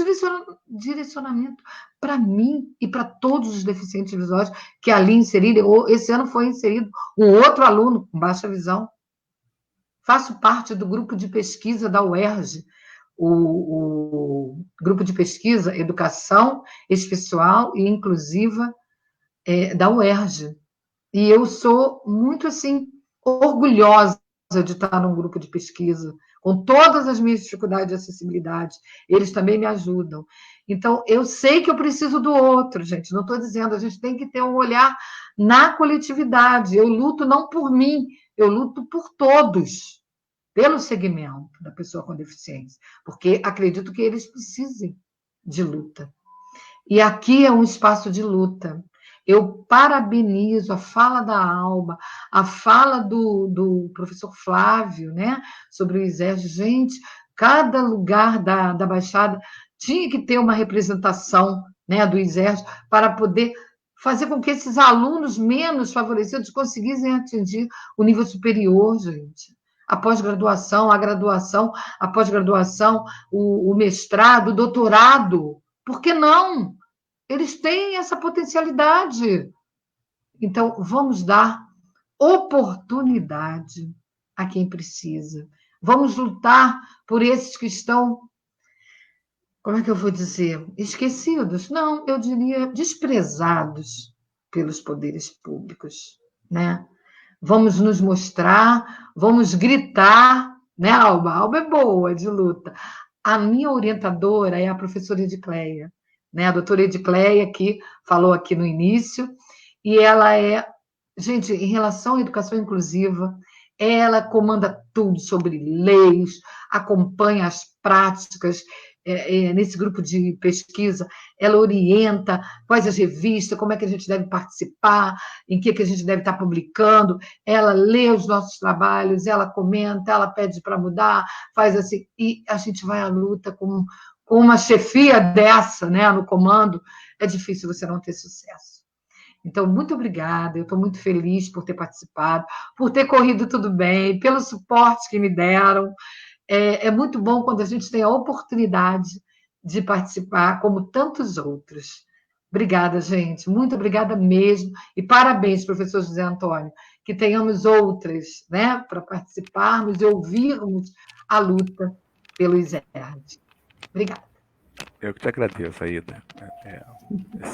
direcionamento para mim e para todos os deficientes visuais que ali inseriram. Esse ano foi inserido um outro aluno com baixa visão. Faço parte do grupo de pesquisa da UERJ, o grupo de pesquisa Educação Especial e Inclusiva da UERJ. E eu sou muito, assim, orgulhosa de estar num grupo de pesquisa, com todas as minhas dificuldades de acessibilidade. Eles também me ajudam. Então, eu sei que eu preciso do outro, gente. Não estou dizendo, a gente tem que ter um olhar na coletividade. Eu luto não por mim, eu luto por todos, pelo segmento da pessoa com deficiência, porque acredito que eles precisem de luta. E aqui é um espaço de luta. Eu parabenizo a fala da Alba, a fala do professor Flávio, né, sobre o ISERJ. Gente, cada lugar da Baixada tinha que ter uma representação, né, do ISERJ para poder fazer com que esses alunos menos favorecidos conseguissem atingir o nível superior, gente. A pós-graduação, a graduação, a pós-graduação, o mestrado, o doutorado. Por que não? Eles têm essa potencialidade. Então, vamos dar oportunidade a quem precisa. Vamos lutar por esses que estão, como é que eu vou dizer, esquecidos? Não, eu diria desprezados pelos poderes públicos, né? Vamos nos mostrar, vamos gritar, né, Alba? Alba é boa de luta. A minha orientadora é a professora Edicleia, né? A doutora Edicleia, que falou aqui no início, e ela gente, em relação à educação inclusiva, ela comanda tudo sobre leis, acompanha as práticas, nesse grupo de pesquisa, ela orienta quais as revistas, como é que a gente deve participar, em que a gente deve estar publicando, ela lê os nossos trabalhos, ela comenta, ela pede para mudar, faz assim, e a gente vai à luta com uma chefia dessa, né, no comando, é difícil você não ter sucesso. Então, muito obrigada, eu estou muito feliz por ter participado, por ter corrido tudo bem, pelo suporte que me deram. É muito bom quando a gente tem a oportunidade de participar, como tantos outros. Obrigada, gente, muito obrigada mesmo, e parabéns, professor José Antônio, que tenhamos outras, né, para participarmos e ouvirmos a luta pelo ISERD. Obrigada. Eu que te agradeço, Aida. É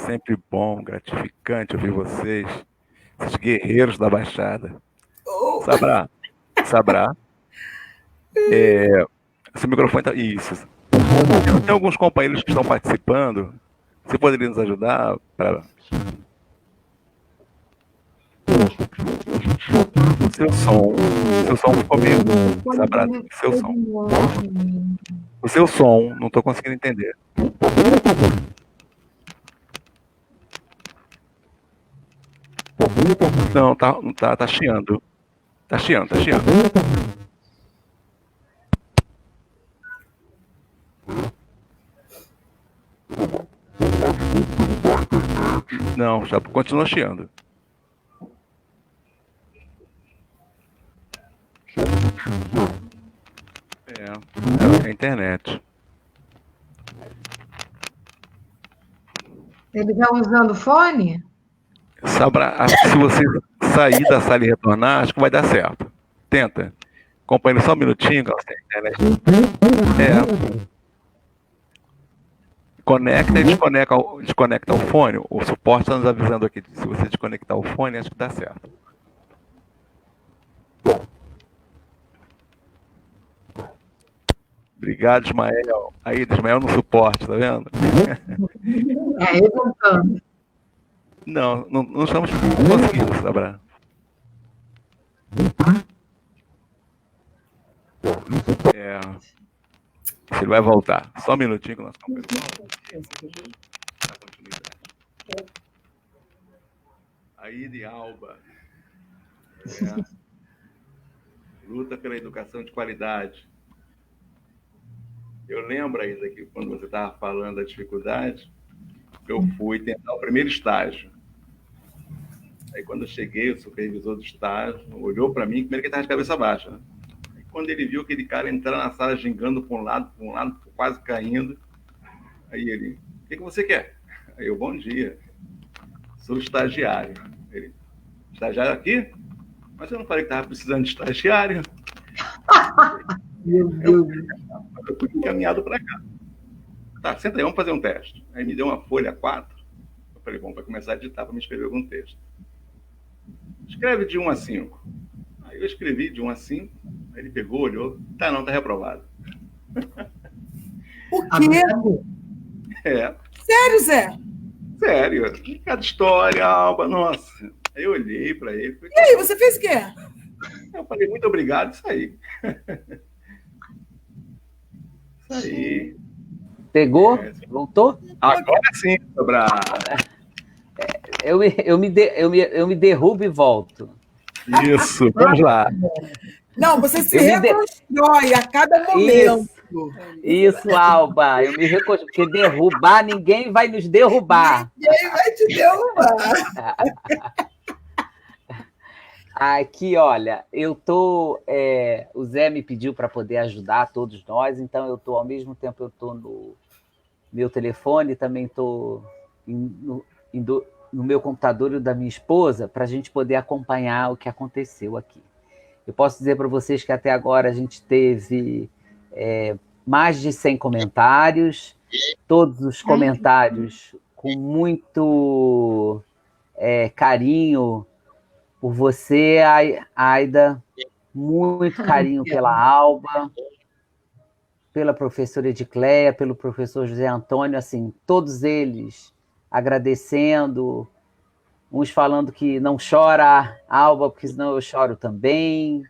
sempre bom, gratificante ouvir vocês, esses guerreiros da Baixada. Sabrá. Esse microfone tá. Isso. Tem alguns companheiros que estão participando. Você poderia nos ajudar para. O seu som ficou meio. Sabrá, seu som. O seu som, não estou conseguindo entender. Não, tá chiando. Tá chiando. Não, já continua chiando. É a internet. Ele está usando fone? Sabrá, se você sair da sala e retornar, acho que vai dar certo. Tenta. Companheiro, só um minutinho, que a internet. Conecta e desconecta o fone. O suporte está nos avisando aqui. Se você desconectar o fone, acho que dá certo. Obrigado, Ismael. Aí, Ismael no suporte, tá vendo? Voltando. Não estamos conseguindo, Sabrá. Ele vai voltar. Só um minutinho que nós estamos continuidade. Aida e Alba. Luta pela educação de qualidade. Eu lembro, Aida, que quando você estava falando da dificuldade, eu fui tentar o primeiro estágio. Aí, quando eu cheguei, o supervisor do estágio olhou para mim, primeiro que ele estava de cabeça baixa, né? Aí, quando ele viu aquele cara entrar na sala gingando para um lado, quase caindo, aí ele, o que você quer? Aí eu, bom dia, sou estagiário. Ele, estagiário aqui? Mas eu não falei que estava precisando de estagiário. Meu Deus. Eu fui encaminhado para cá. Tá, senta aí, vamos fazer um teste. Aí me deu uma folha A4. Eu falei, bom, para começar a digitar, para me escrever algum texto. Escreve de 1 a 5. Aí eu escrevi de 1 a 5. Aí ele pegou, olhou. Tá reprovado. O quê? Sério, Zé? Sério. Cada história, Alba, nossa. Aí eu olhei para ele. Falei, e aí, você fez o quê? Eu falei, muito obrigado, e saí. Isso aí. Pegou? Voltou? Agora sim, Sabrá. Eu me derrubo e volto. Isso, vamos lá. Não, você se reconstrói a cada momento. Isso, Alba. Eu me reconstruo, porque derrubar, ninguém vai nos derrubar. Ninguém vai te derrubar. Aqui, olha, o Zé me pediu para poder ajudar todos nós, então ao mesmo tempo eu estou no meu telefone, também estou no meu computador e da minha esposa, para a gente poder acompanhar o que aconteceu aqui. Eu posso dizer para vocês que até agora a gente teve mais de 100 comentários, todos os comentários com muito carinho por você, Aida, muito carinho pela Alba, pela professora Edicleia, pelo professor José Antônio, assim, todos eles agradecendo, uns falando que não chora, Alba, porque senão eu choro também.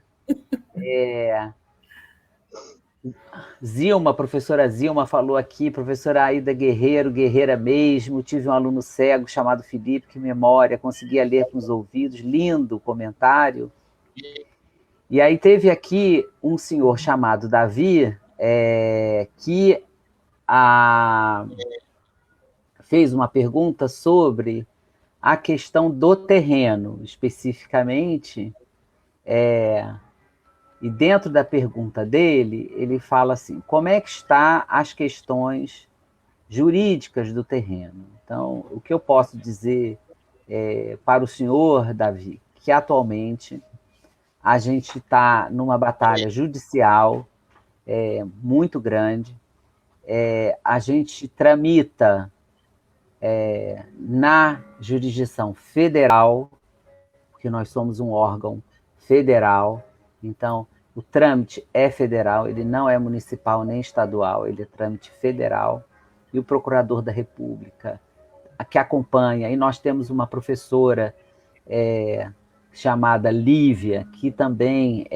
Zilma, professora Zilma falou aqui, professora Aida guerreira mesmo, tive um aluno cego chamado Felipe, que memória, conseguia ler com os ouvidos, lindo comentário. E aí teve aqui um senhor chamado Davi, que fez uma pergunta sobre a questão do terreno, especificamente, e dentro da pergunta dele, ele fala assim, como é que está as questões jurídicas do terreno? Então, o que eu posso dizer para o senhor, Davi, que atualmente a gente está numa batalha judicial muito grande, a gente tramita na jurisdição federal, porque nós somos um órgão federal, então o trâmite é federal, ele não é municipal nem estadual, ele é trâmite federal, e o procurador da República que acompanha, e nós temos uma professora chamada Lívia, que também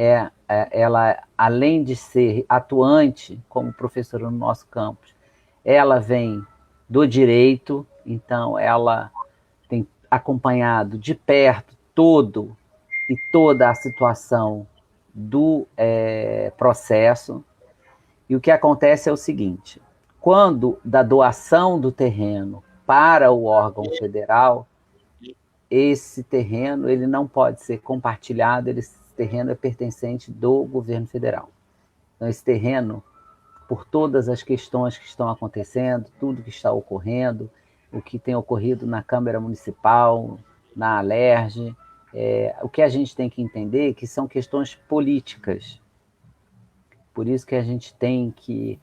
ela, além de ser atuante como professora no nosso campus, ela vem do direito, então ela tem acompanhado de perto toda a situação do processo, e o que acontece é o seguinte, quando da doação do terreno para o órgão federal, esse terreno ele não pode ser compartilhado, esse terreno é pertencente do governo federal. Então, esse terreno, por todas as questões que estão acontecendo, tudo que está ocorrendo, o que tem ocorrido na Câmara Municipal, na Alerj, o que a gente tem que entender é que são questões políticas. Por isso que a gente tem que,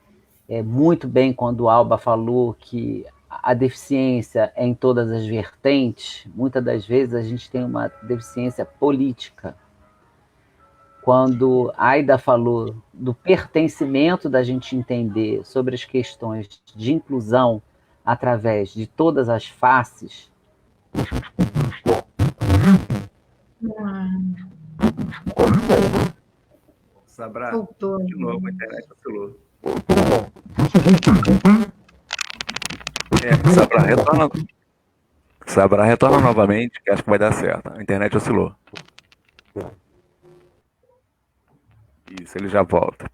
muito bem quando o Alba falou que a deficiência é em todas as vertentes, muitas das vezes a gente tem uma deficiência política. Quando a Aida falou do pertencimento da gente entender sobre as questões de inclusão através de todas as faces, Sabra, Voltou. de novo, a internet oscilou. Sabra, retorna novamente, que acho que vai dar certo. A internet oscilou. Isso, ele já volta.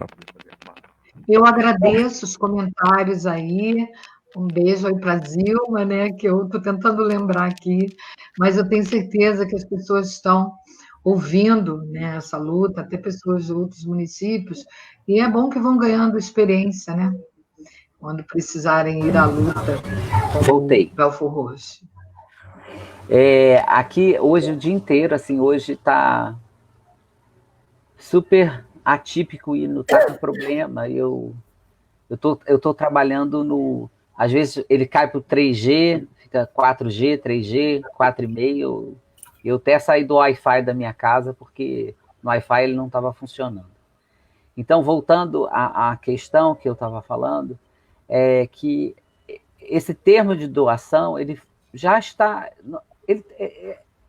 Eu agradeço os comentários aí. Um beijo aí para a Zilma, né, que eu estou tentando lembrar aqui, mas eu tenho certeza que as pessoas estão ouvindo, né, essa luta, até pessoas de outros municípios, e é bom que vão ganhando experiência, né, quando precisarem ir à luta com Voltei. o Belfor Roxo. Aqui, hoje, o dia inteiro, assim, hoje está super atípico e não está com problema. Eu tô trabalhando no... Às vezes ele cai para o 3G, fica 4G, 3G, 4,5. Eu até saí do Wi-Fi da minha casa, porque no Wi-Fi ele não estava funcionando. Então, voltando à questão que eu estava falando, é que esse termo de doação, ele já está...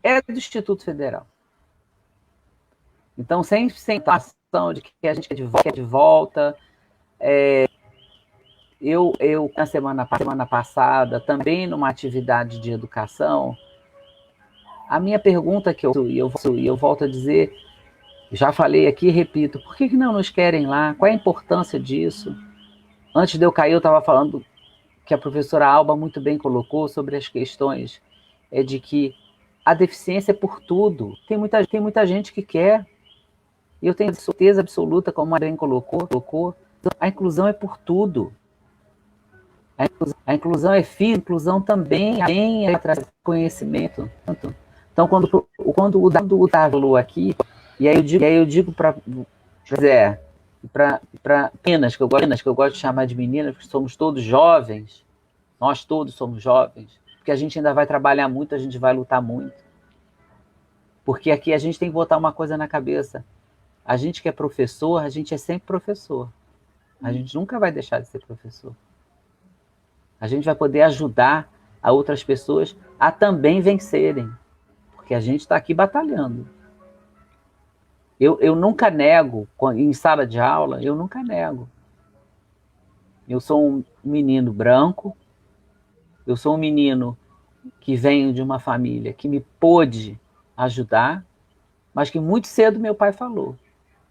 é do Instituto Federal. Então, sem ação de que a gente quer de volta... Eu na semana passada, também numa atividade de educação, a minha pergunta que eu volto a dizer, já falei aqui e repito, por que não nos querem lá? Qual é a importância disso? Antes de eu cair, eu estava falando que a professora Alba muito bem colocou sobre as questões de que a deficiência é por tudo. Tem muita gente que quer, e eu tenho certeza absoluta, como a bem colocou, a inclusão é por tudo. A inclusão é física, a inclusão também é trazer conhecimento. Então, quando o Davi falou aqui, e aí eu digo para meninas, que eu gosto de chamar de meninas, porque somos todos jovens, nós todos somos jovens, porque a gente ainda vai trabalhar muito, a gente vai lutar muito. Porque aqui a gente tem que botar uma coisa na cabeça. A gente que é professor, a gente é sempre professor. A gente nunca vai deixar de ser professor. A gente vai poder ajudar a outras pessoas a também vencerem, porque a gente está aqui batalhando. Eu nunca nego, em sala de aula, eu nunca nego. Eu sou um menino branco, eu sou um menino que venho de uma família que me pôde ajudar, mas que muito cedo meu pai falou,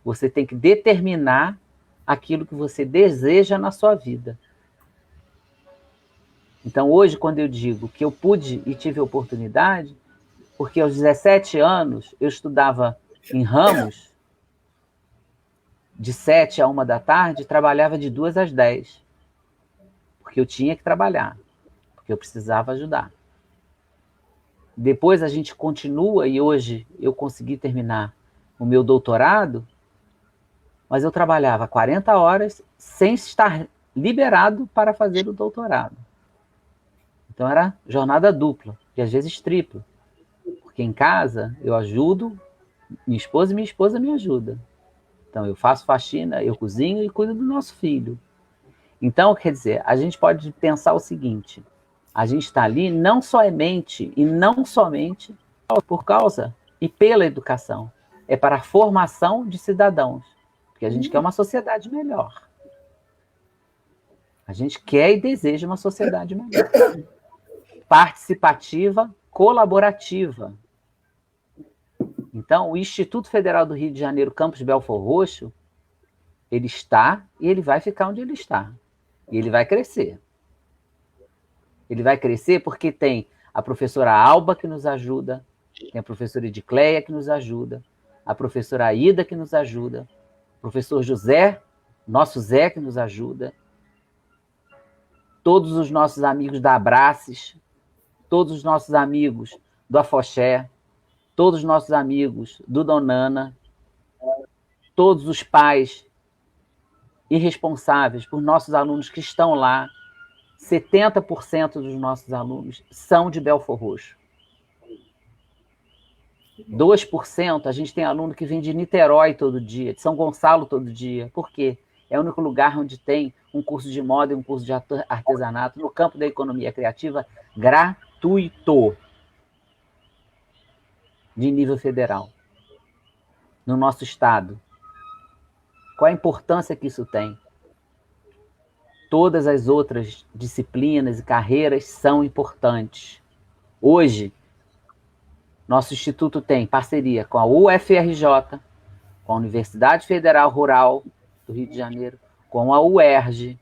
você tem que determinar aquilo que você deseja na sua vida. Então, hoje, quando eu digo que eu pude e tive oportunidade, porque aos 17 anos eu estudava em Ramos, de 7 a 1 da tarde, e trabalhava de 2 às 10, porque eu tinha que trabalhar, porque eu precisava ajudar. Depois a gente continua, e hoje eu consegui terminar o meu doutorado, mas eu trabalhava 40 horas sem estar liberado para fazer o doutorado. Então era jornada dupla, e às vezes tripla. Porque em casa eu ajudo minha esposa e minha esposa me ajuda. Então eu faço faxina, eu cozinho e cuido do nosso filho. Então, quer dizer, a gente pode pensar o seguinte: a gente está ali não somente e não somente por causa e pela educação, é para a formação de cidadãos, porque a gente quer uma sociedade melhor. A gente quer e deseja uma sociedade melhor. Participativa, colaborativa. Então, o Instituto Federal do Rio de Janeiro, Campus Belford Roxo, ele está e ele vai ficar onde ele está. E ele vai crescer. Ele vai crescer porque tem a professora Alba que nos ajuda, tem a professora Edicleia que nos ajuda, a professora Aida que nos ajuda, o professor José, nosso Zé que nos ajuda, todos os nossos amigos da Abraces, todos os nossos amigos do Afoxé, todos os nossos amigos do Donana, todos os pais irresponsáveis por nossos alunos que estão lá. 70% dos nossos alunos são de Belford Roxo. 2% a gente tem aluno que vem de Niterói todo dia, de São Gonçalo todo dia. Por quê? É o único lugar onde tem um curso de moda e um curso de artesanato no campo da economia criativa gratuito, de nível federal, no nosso estado. Qual a importância que isso tem? Todas as outras disciplinas e carreiras são importantes. Hoje, nosso instituto tem parceria com a UFRJ, com a Universidade Federal Rural do Rio de Janeiro, com a UERJ.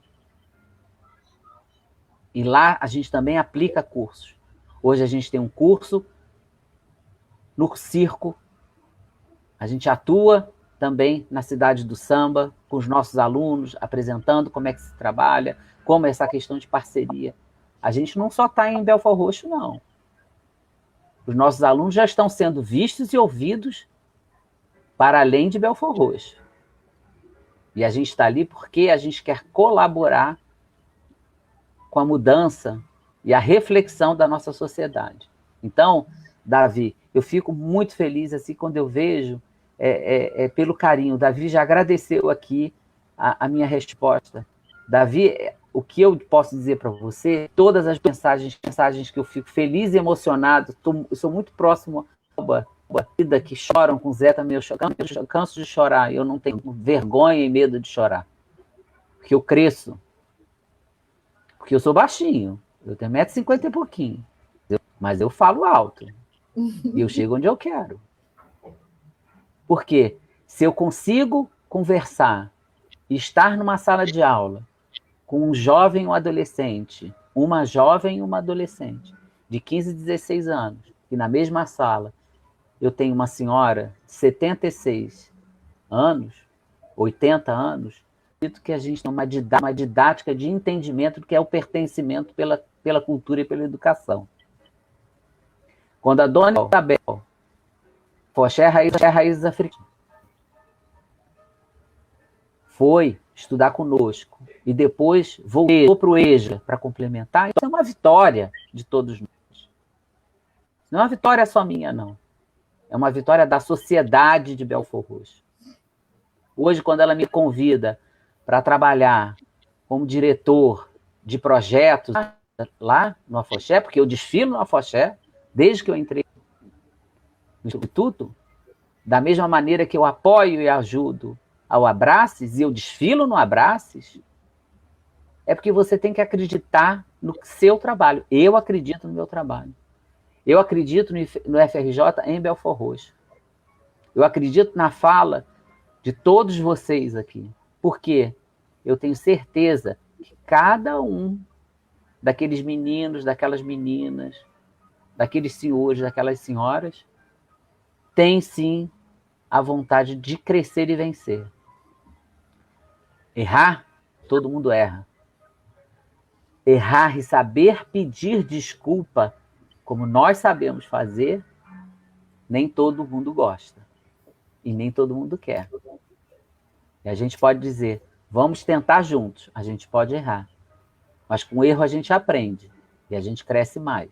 E lá a gente também aplica cursos. Hoje a gente tem um curso no circo. A gente atua também na cidade do samba, com os nossos alunos, apresentando como é que se trabalha, como é essa questão de parceria. A gente não só está em Belford Roxo, não. Os nossos alunos já estão sendo vistos e ouvidos para além de Belford Roxo. E a gente está ali porque a gente quer colaborar com a mudança e a reflexão da nossa sociedade. Então, Davi, eu fico muito feliz assim quando eu vejo pelo carinho. O Davi já agradeceu aqui a minha resposta. Davi, o que eu posso dizer para você, todas as mensagens que eu fico feliz e emocionado, eu sou muito próximo a vida que choram com o Zé também, eu canso de chorar, eu não tenho vergonha e medo de chorar, porque eu cresço, porque eu sou baixinho, eu tenho 1,50 m e pouquinho, mas eu falo alto, e eu chego onde eu quero. Porque se eu consigo conversar e estar numa sala de aula com um jovem e um adolescente, uma jovem e uma adolescente, de 15 e 16 anos, e na mesma sala eu tenho uma senhora de 76 anos, 80 anos, acredito que a gente tem uma didática de entendimento do que é o pertencimento pela cultura e pela educação. Quando a dona Isabel Foché Raízes Africanas foi estudar conosco e depois voltou para o EJA para complementar, isso é uma vitória de todos nós. Não é uma vitória só minha, não. É uma vitória da sociedade de Belford Roxo. Hoje, quando ela me convida para trabalhar como diretor de projetos lá no Afoxé, porque eu desfilo no Afoxé, desde que eu entrei no Instituto, da mesma maneira que eu apoio e ajudo ao Abraces, e eu desfilo no Abraces, é porque você tem que acreditar no seu trabalho. Eu acredito no meu trabalho. Eu acredito no FRJ em Belford Roxo. Eu acredito na fala de todos vocês aqui. Porque eu tenho certeza que cada um daqueles meninos, daquelas meninas, daqueles senhores, daquelas senhoras, tem sim a vontade de crescer e vencer. Errar, todo mundo erra. Errar e saber pedir desculpa, como nós sabemos fazer, nem todo mundo gosta. E nem todo mundo quer. E a gente pode dizer, vamos tentar juntos. A gente pode errar. Mas com erro a gente aprende. E a gente cresce mais.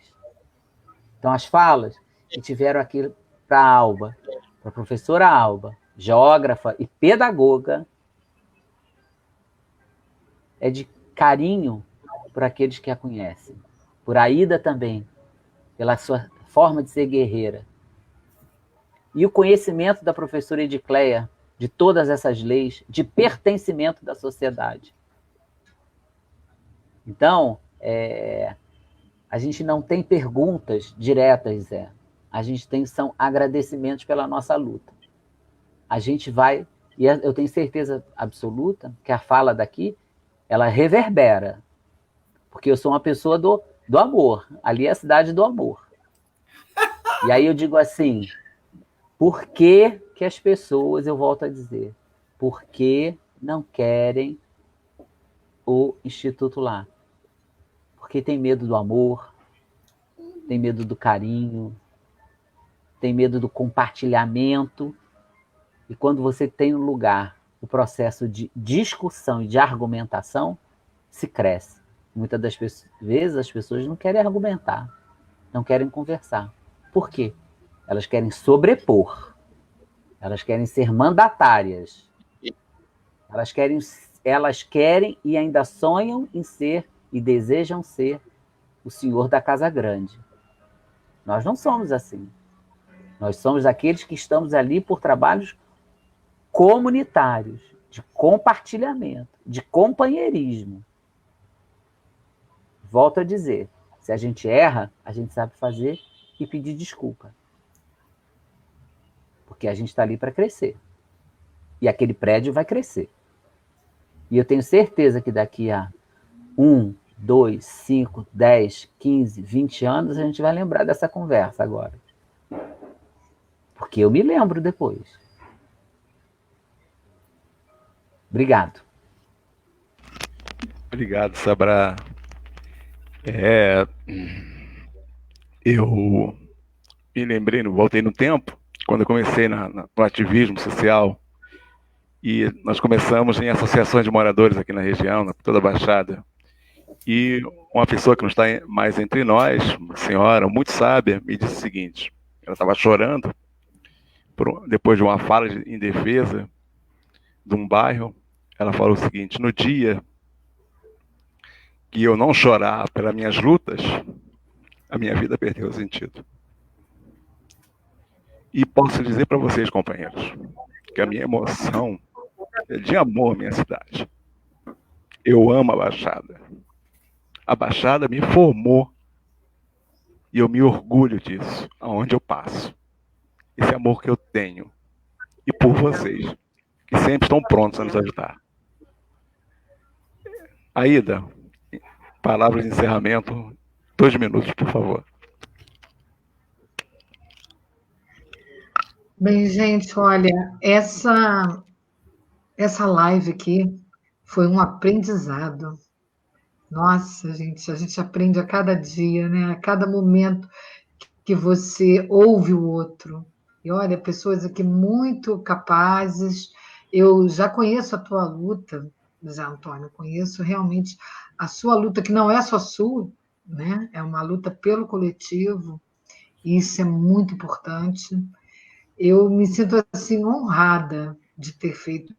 Então, as falas que tiveram aqui para a Alba, para a professora Alba, geógrafa e pedagoga, é de carinho por aqueles que a conhecem. Por Aida também, pela sua forma de ser guerreira. E o conhecimento da professora Edicleia de todas essas leis de pertencimento da sociedade. Então, a gente não tem perguntas diretas, Zé. A gente são agradecimentos pela nossa luta. A gente vai, e eu tenho certeza absoluta que a fala daqui, ela reverbera. Porque eu sou uma pessoa do amor. Ali é a cidade do amor. E aí eu digo assim, por que as pessoas, eu volto a dizer, por que não querem o Instituto lá? Porque tem medo do amor, tem medo do carinho, tem medo do compartilhamento. E quando você tem no lugar o processo de discussão e de argumentação, se cresce. Muitas das vezes as pessoas não querem argumentar, não querem conversar. Por quê? Elas querem sobrepor. Elas querem ser mandatárias. Elas querem e ainda sonham em ser e desejam ser o senhor da casa grande. Nós não somos assim. Nós somos aqueles que estamos ali por trabalhos comunitários, de compartilhamento, de companheirismo. Volto a dizer, se a gente erra, a gente sabe fazer e pedir desculpa. Porque a gente está ali para crescer. E aquele prédio vai crescer. E eu tenho certeza que daqui a 1, 2, 5, 10, 15, 20 anos, a gente vai lembrar dessa conversa agora. Porque eu me lembro depois. Obrigado. Obrigado, Sabrá. Eu me lembrei, voltei no tempo, quando eu comecei no ativismo social, e nós começamos em associações de moradores aqui na região, na toda a Baixada. E uma pessoa que não está mais entre nós, uma senhora muito sábia, me disse o seguinte, ela estava chorando, depois de uma fala em defesa de um bairro, ela falou o seguinte, no dia que eu não chorar pelas minhas lutas, a minha vida perdeu o sentido. E posso dizer para vocês, companheiros, que a minha emoção é de amor à minha cidade. Eu amo a Baixada. A Baixada me formou e eu me orgulho disso, aonde eu passo. Esse amor que eu tenho. E por vocês, que sempre estão prontos a nos ajudar. Aida, palavras de encerramento, 2 minutos, por favor. Bem, gente, olha, essa live aqui foi um aprendizado. Nossa, gente, a gente aprende a cada dia, né? A cada momento que você ouve o outro. E olha, pessoas aqui muito capazes. Eu já conheço a tua luta, Zé Antônio, conheço realmente a sua luta, que não é só sua, né? É uma luta pelo coletivo, e isso é muito importante. Eu me sinto assim honrada de ter feito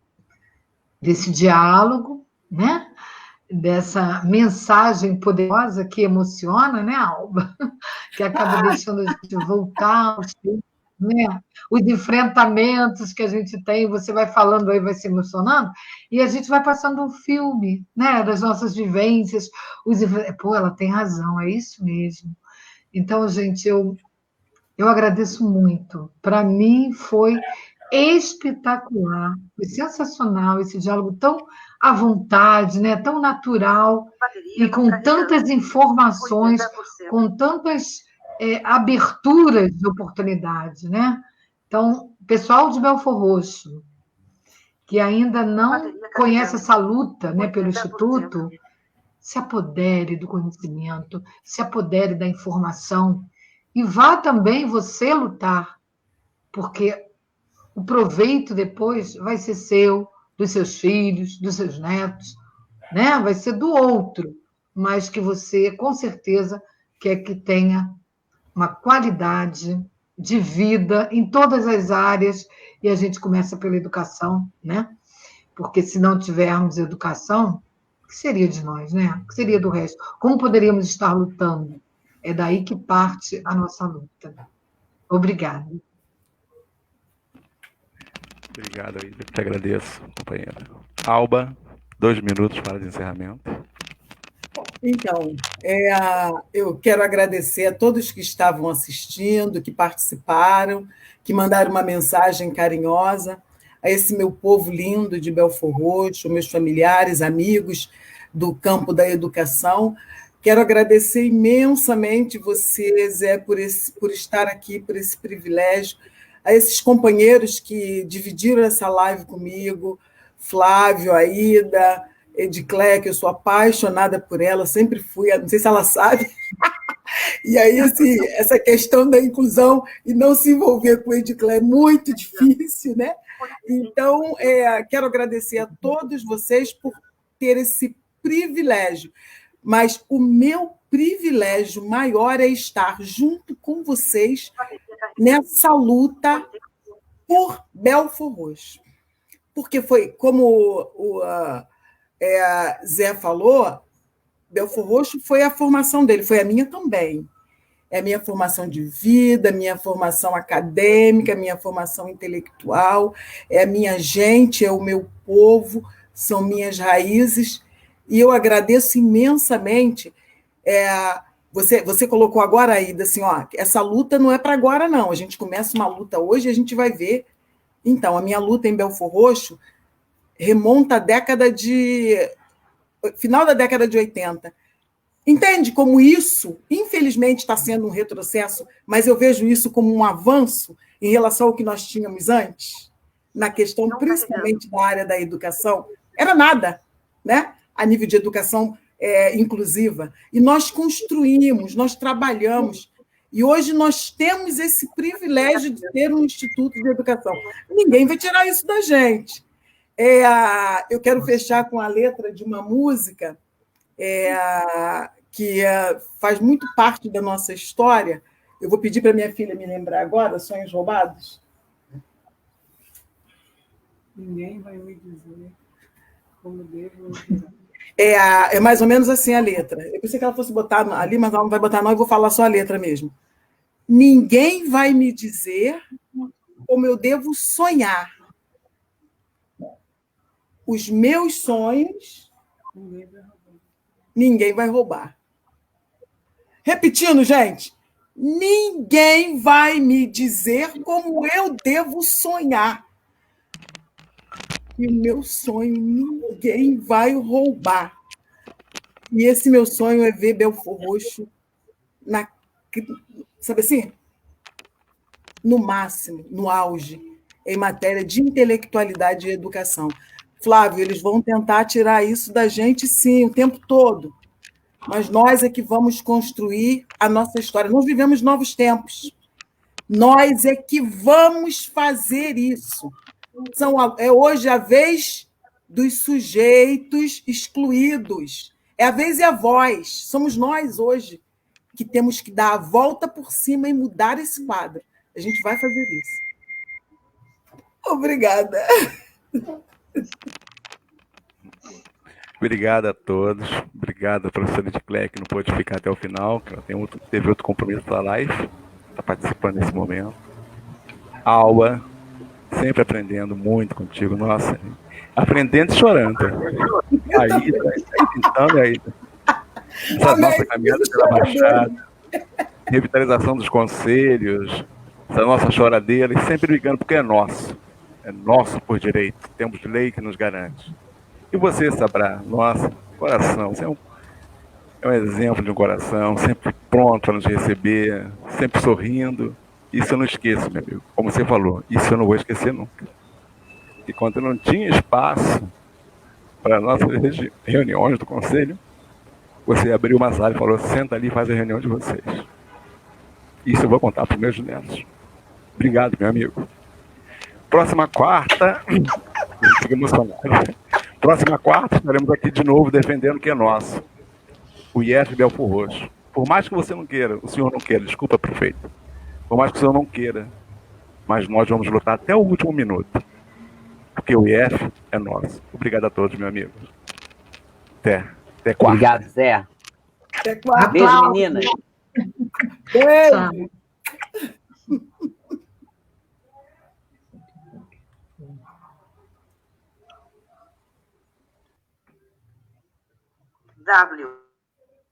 desse diálogo, né? Dessa mensagem poderosa que emociona, né, Alba? Que acaba deixando a gente voltar aos tempos, né? Os enfrentamentos que a gente tem, você vai falando aí, vai se emocionando, e a gente vai passando um filme, né, das nossas vivências. Pô, ela tem razão, é isso mesmo. Então, gente, eu agradeço muito. Para mim foi espetacular, foi sensacional esse diálogo tão à vontade, né? Tão natural e com tantas informações, com tantas aberturas de oportunidade, né? Então, pessoal de Belford Roxo, que ainda não conhece essa luta, né, pelo Instituto, se apodere do conhecimento, se apodere da informação e vá também você lutar, porque o proveito depois vai ser seu, dos seus filhos, dos seus netos, né? Vai ser do outro, mas que você, com certeza, quer que tenha uma qualidade de vida em todas as áreas, e a gente começa pela educação, né? Porque se não tivermos educação, o que seria de nós, né? O que seria do resto? Como poderíamos estar lutando? É daí que parte a nossa luta. Obrigada. Obrigado, Aida. Te agradeço, companheira. Alba, 2 minutos para o encerramento. Então, eu quero agradecer a todos que estavam assistindo, que participaram, que mandaram uma mensagem carinhosa, a esse meu povo lindo de Belford Roxo, meus familiares, amigos do campo da educação. Quero agradecer imensamente você, Zé, por estar aqui, por esse privilégio, a esses companheiros que dividiram essa live comigo, Flávio, Aida, Ediclé, que eu sou apaixonada por ela, sempre fui, não sei se ela sabe. E aí, assim, essa questão da inclusão e não se envolver com o Ediclé é muito difícil, né? Então, quero agradecer a todos vocês por ter esse privilégio, mas o meu privilégio maior é estar junto com vocês nessa luta por Belford Roxo. Porque foi, como o Zé falou, Belford Roxo foi a formação dele, foi a minha também. É a minha formação de vida, minha formação acadêmica, minha formação intelectual, é a minha gente, é o meu povo, são minhas raízes, e eu agradeço imensamente. Você colocou agora, Aida, assim, essa luta não é para agora, não. A gente começa uma luta hoje e a gente vai ver. Então, a minha luta em Belford Roxo remonta final da década de 80. Entende como isso, infelizmente, está sendo um retrocesso, mas eu vejo isso como um avanço em relação ao que nós tínhamos antes, na questão principalmente da área da educação? Era nada, né? A nível de educação inclusiva. E nós construímos, nós trabalhamos, e hoje nós temos esse privilégio de ter um instituto de educação. Ninguém vai tirar isso da gente. Eu quero fechar com a letra de uma música que faz muito parte da nossa história. Eu vou pedir para minha filha me lembrar agora, Sonhos Roubados. Ninguém vai me dizer como devo... É mais ou menos assim a letra. Eu pensei que ela fosse botar ali, mas ela não vai botar não, eu vou falar só a letra mesmo. Ninguém vai me dizer como eu devo sonhar. Os meus sonhos, ninguém vai roubar. Repetindo, gente, ninguém vai me dizer como eu devo sonhar. E o meu sonho ninguém vai roubar. E esse meu sonho é ver Belford Roxo sabe assim? No máximo, no auge, em matéria de intelectualidade e educação. Flávio, eles vão tentar tirar isso da gente, sim, o tempo todo. Mas nós é que vamos construir a nossa história. Nós vivemos novos tempos. Nós é que vamos fazer isso. É hoje a vez dos sujeitos excluídos. É a vez e a voz. Somos nós hoje que temos que dar a volta por cima e mudar esse quadro. A gente vai fazer isso. Obrigada. Obrigado a todos. Obrigado à professora Ediclé, que não pôde ficar até o final, que ela teve outro compromisso da live, está participando nesse momento. Alba, sempre aprendendo muito contigo. Nossa, aprendendo e chorando. Aida, tentando, Aida. Essa nossa caminhada pela Baixada, revitalização dos conselhos, essa nossa choradeira, e sempre brigando, porque é nosso por direito. Temos lei que nos garante. E você, Sabrá, nossa, coração, você é um exemplo de um coração, sempre pronto para nos receber, sempre sorrindo. Isso eu não esqueço, meu amigo. Como você falou, isso eu não vou esquecer nunca. E quando não tinha espaço para nossas reuniões do conselho, você abriu uma sala e falou: senta ali e faz a reunião de vocês. Isso eu vou contar para os meus netos. Obrigado, meu amigo. Próxima quarta, eu fico emocionado. Próxima quarta, estaremos aqui de novo defendendo o que é nosso. O IF Belfor Roxo. Por mais que você não queira, o senhor não queira, desculpa, prefeito. Por mais que o senhor não queira, mas nós vamos lutar até o último minuto. Porque o IF é nosso. Obrigado a todos, meu amigo. Até quarta. Obrigado, Zé. Até quarta. Beijo, meninas. Beijo. W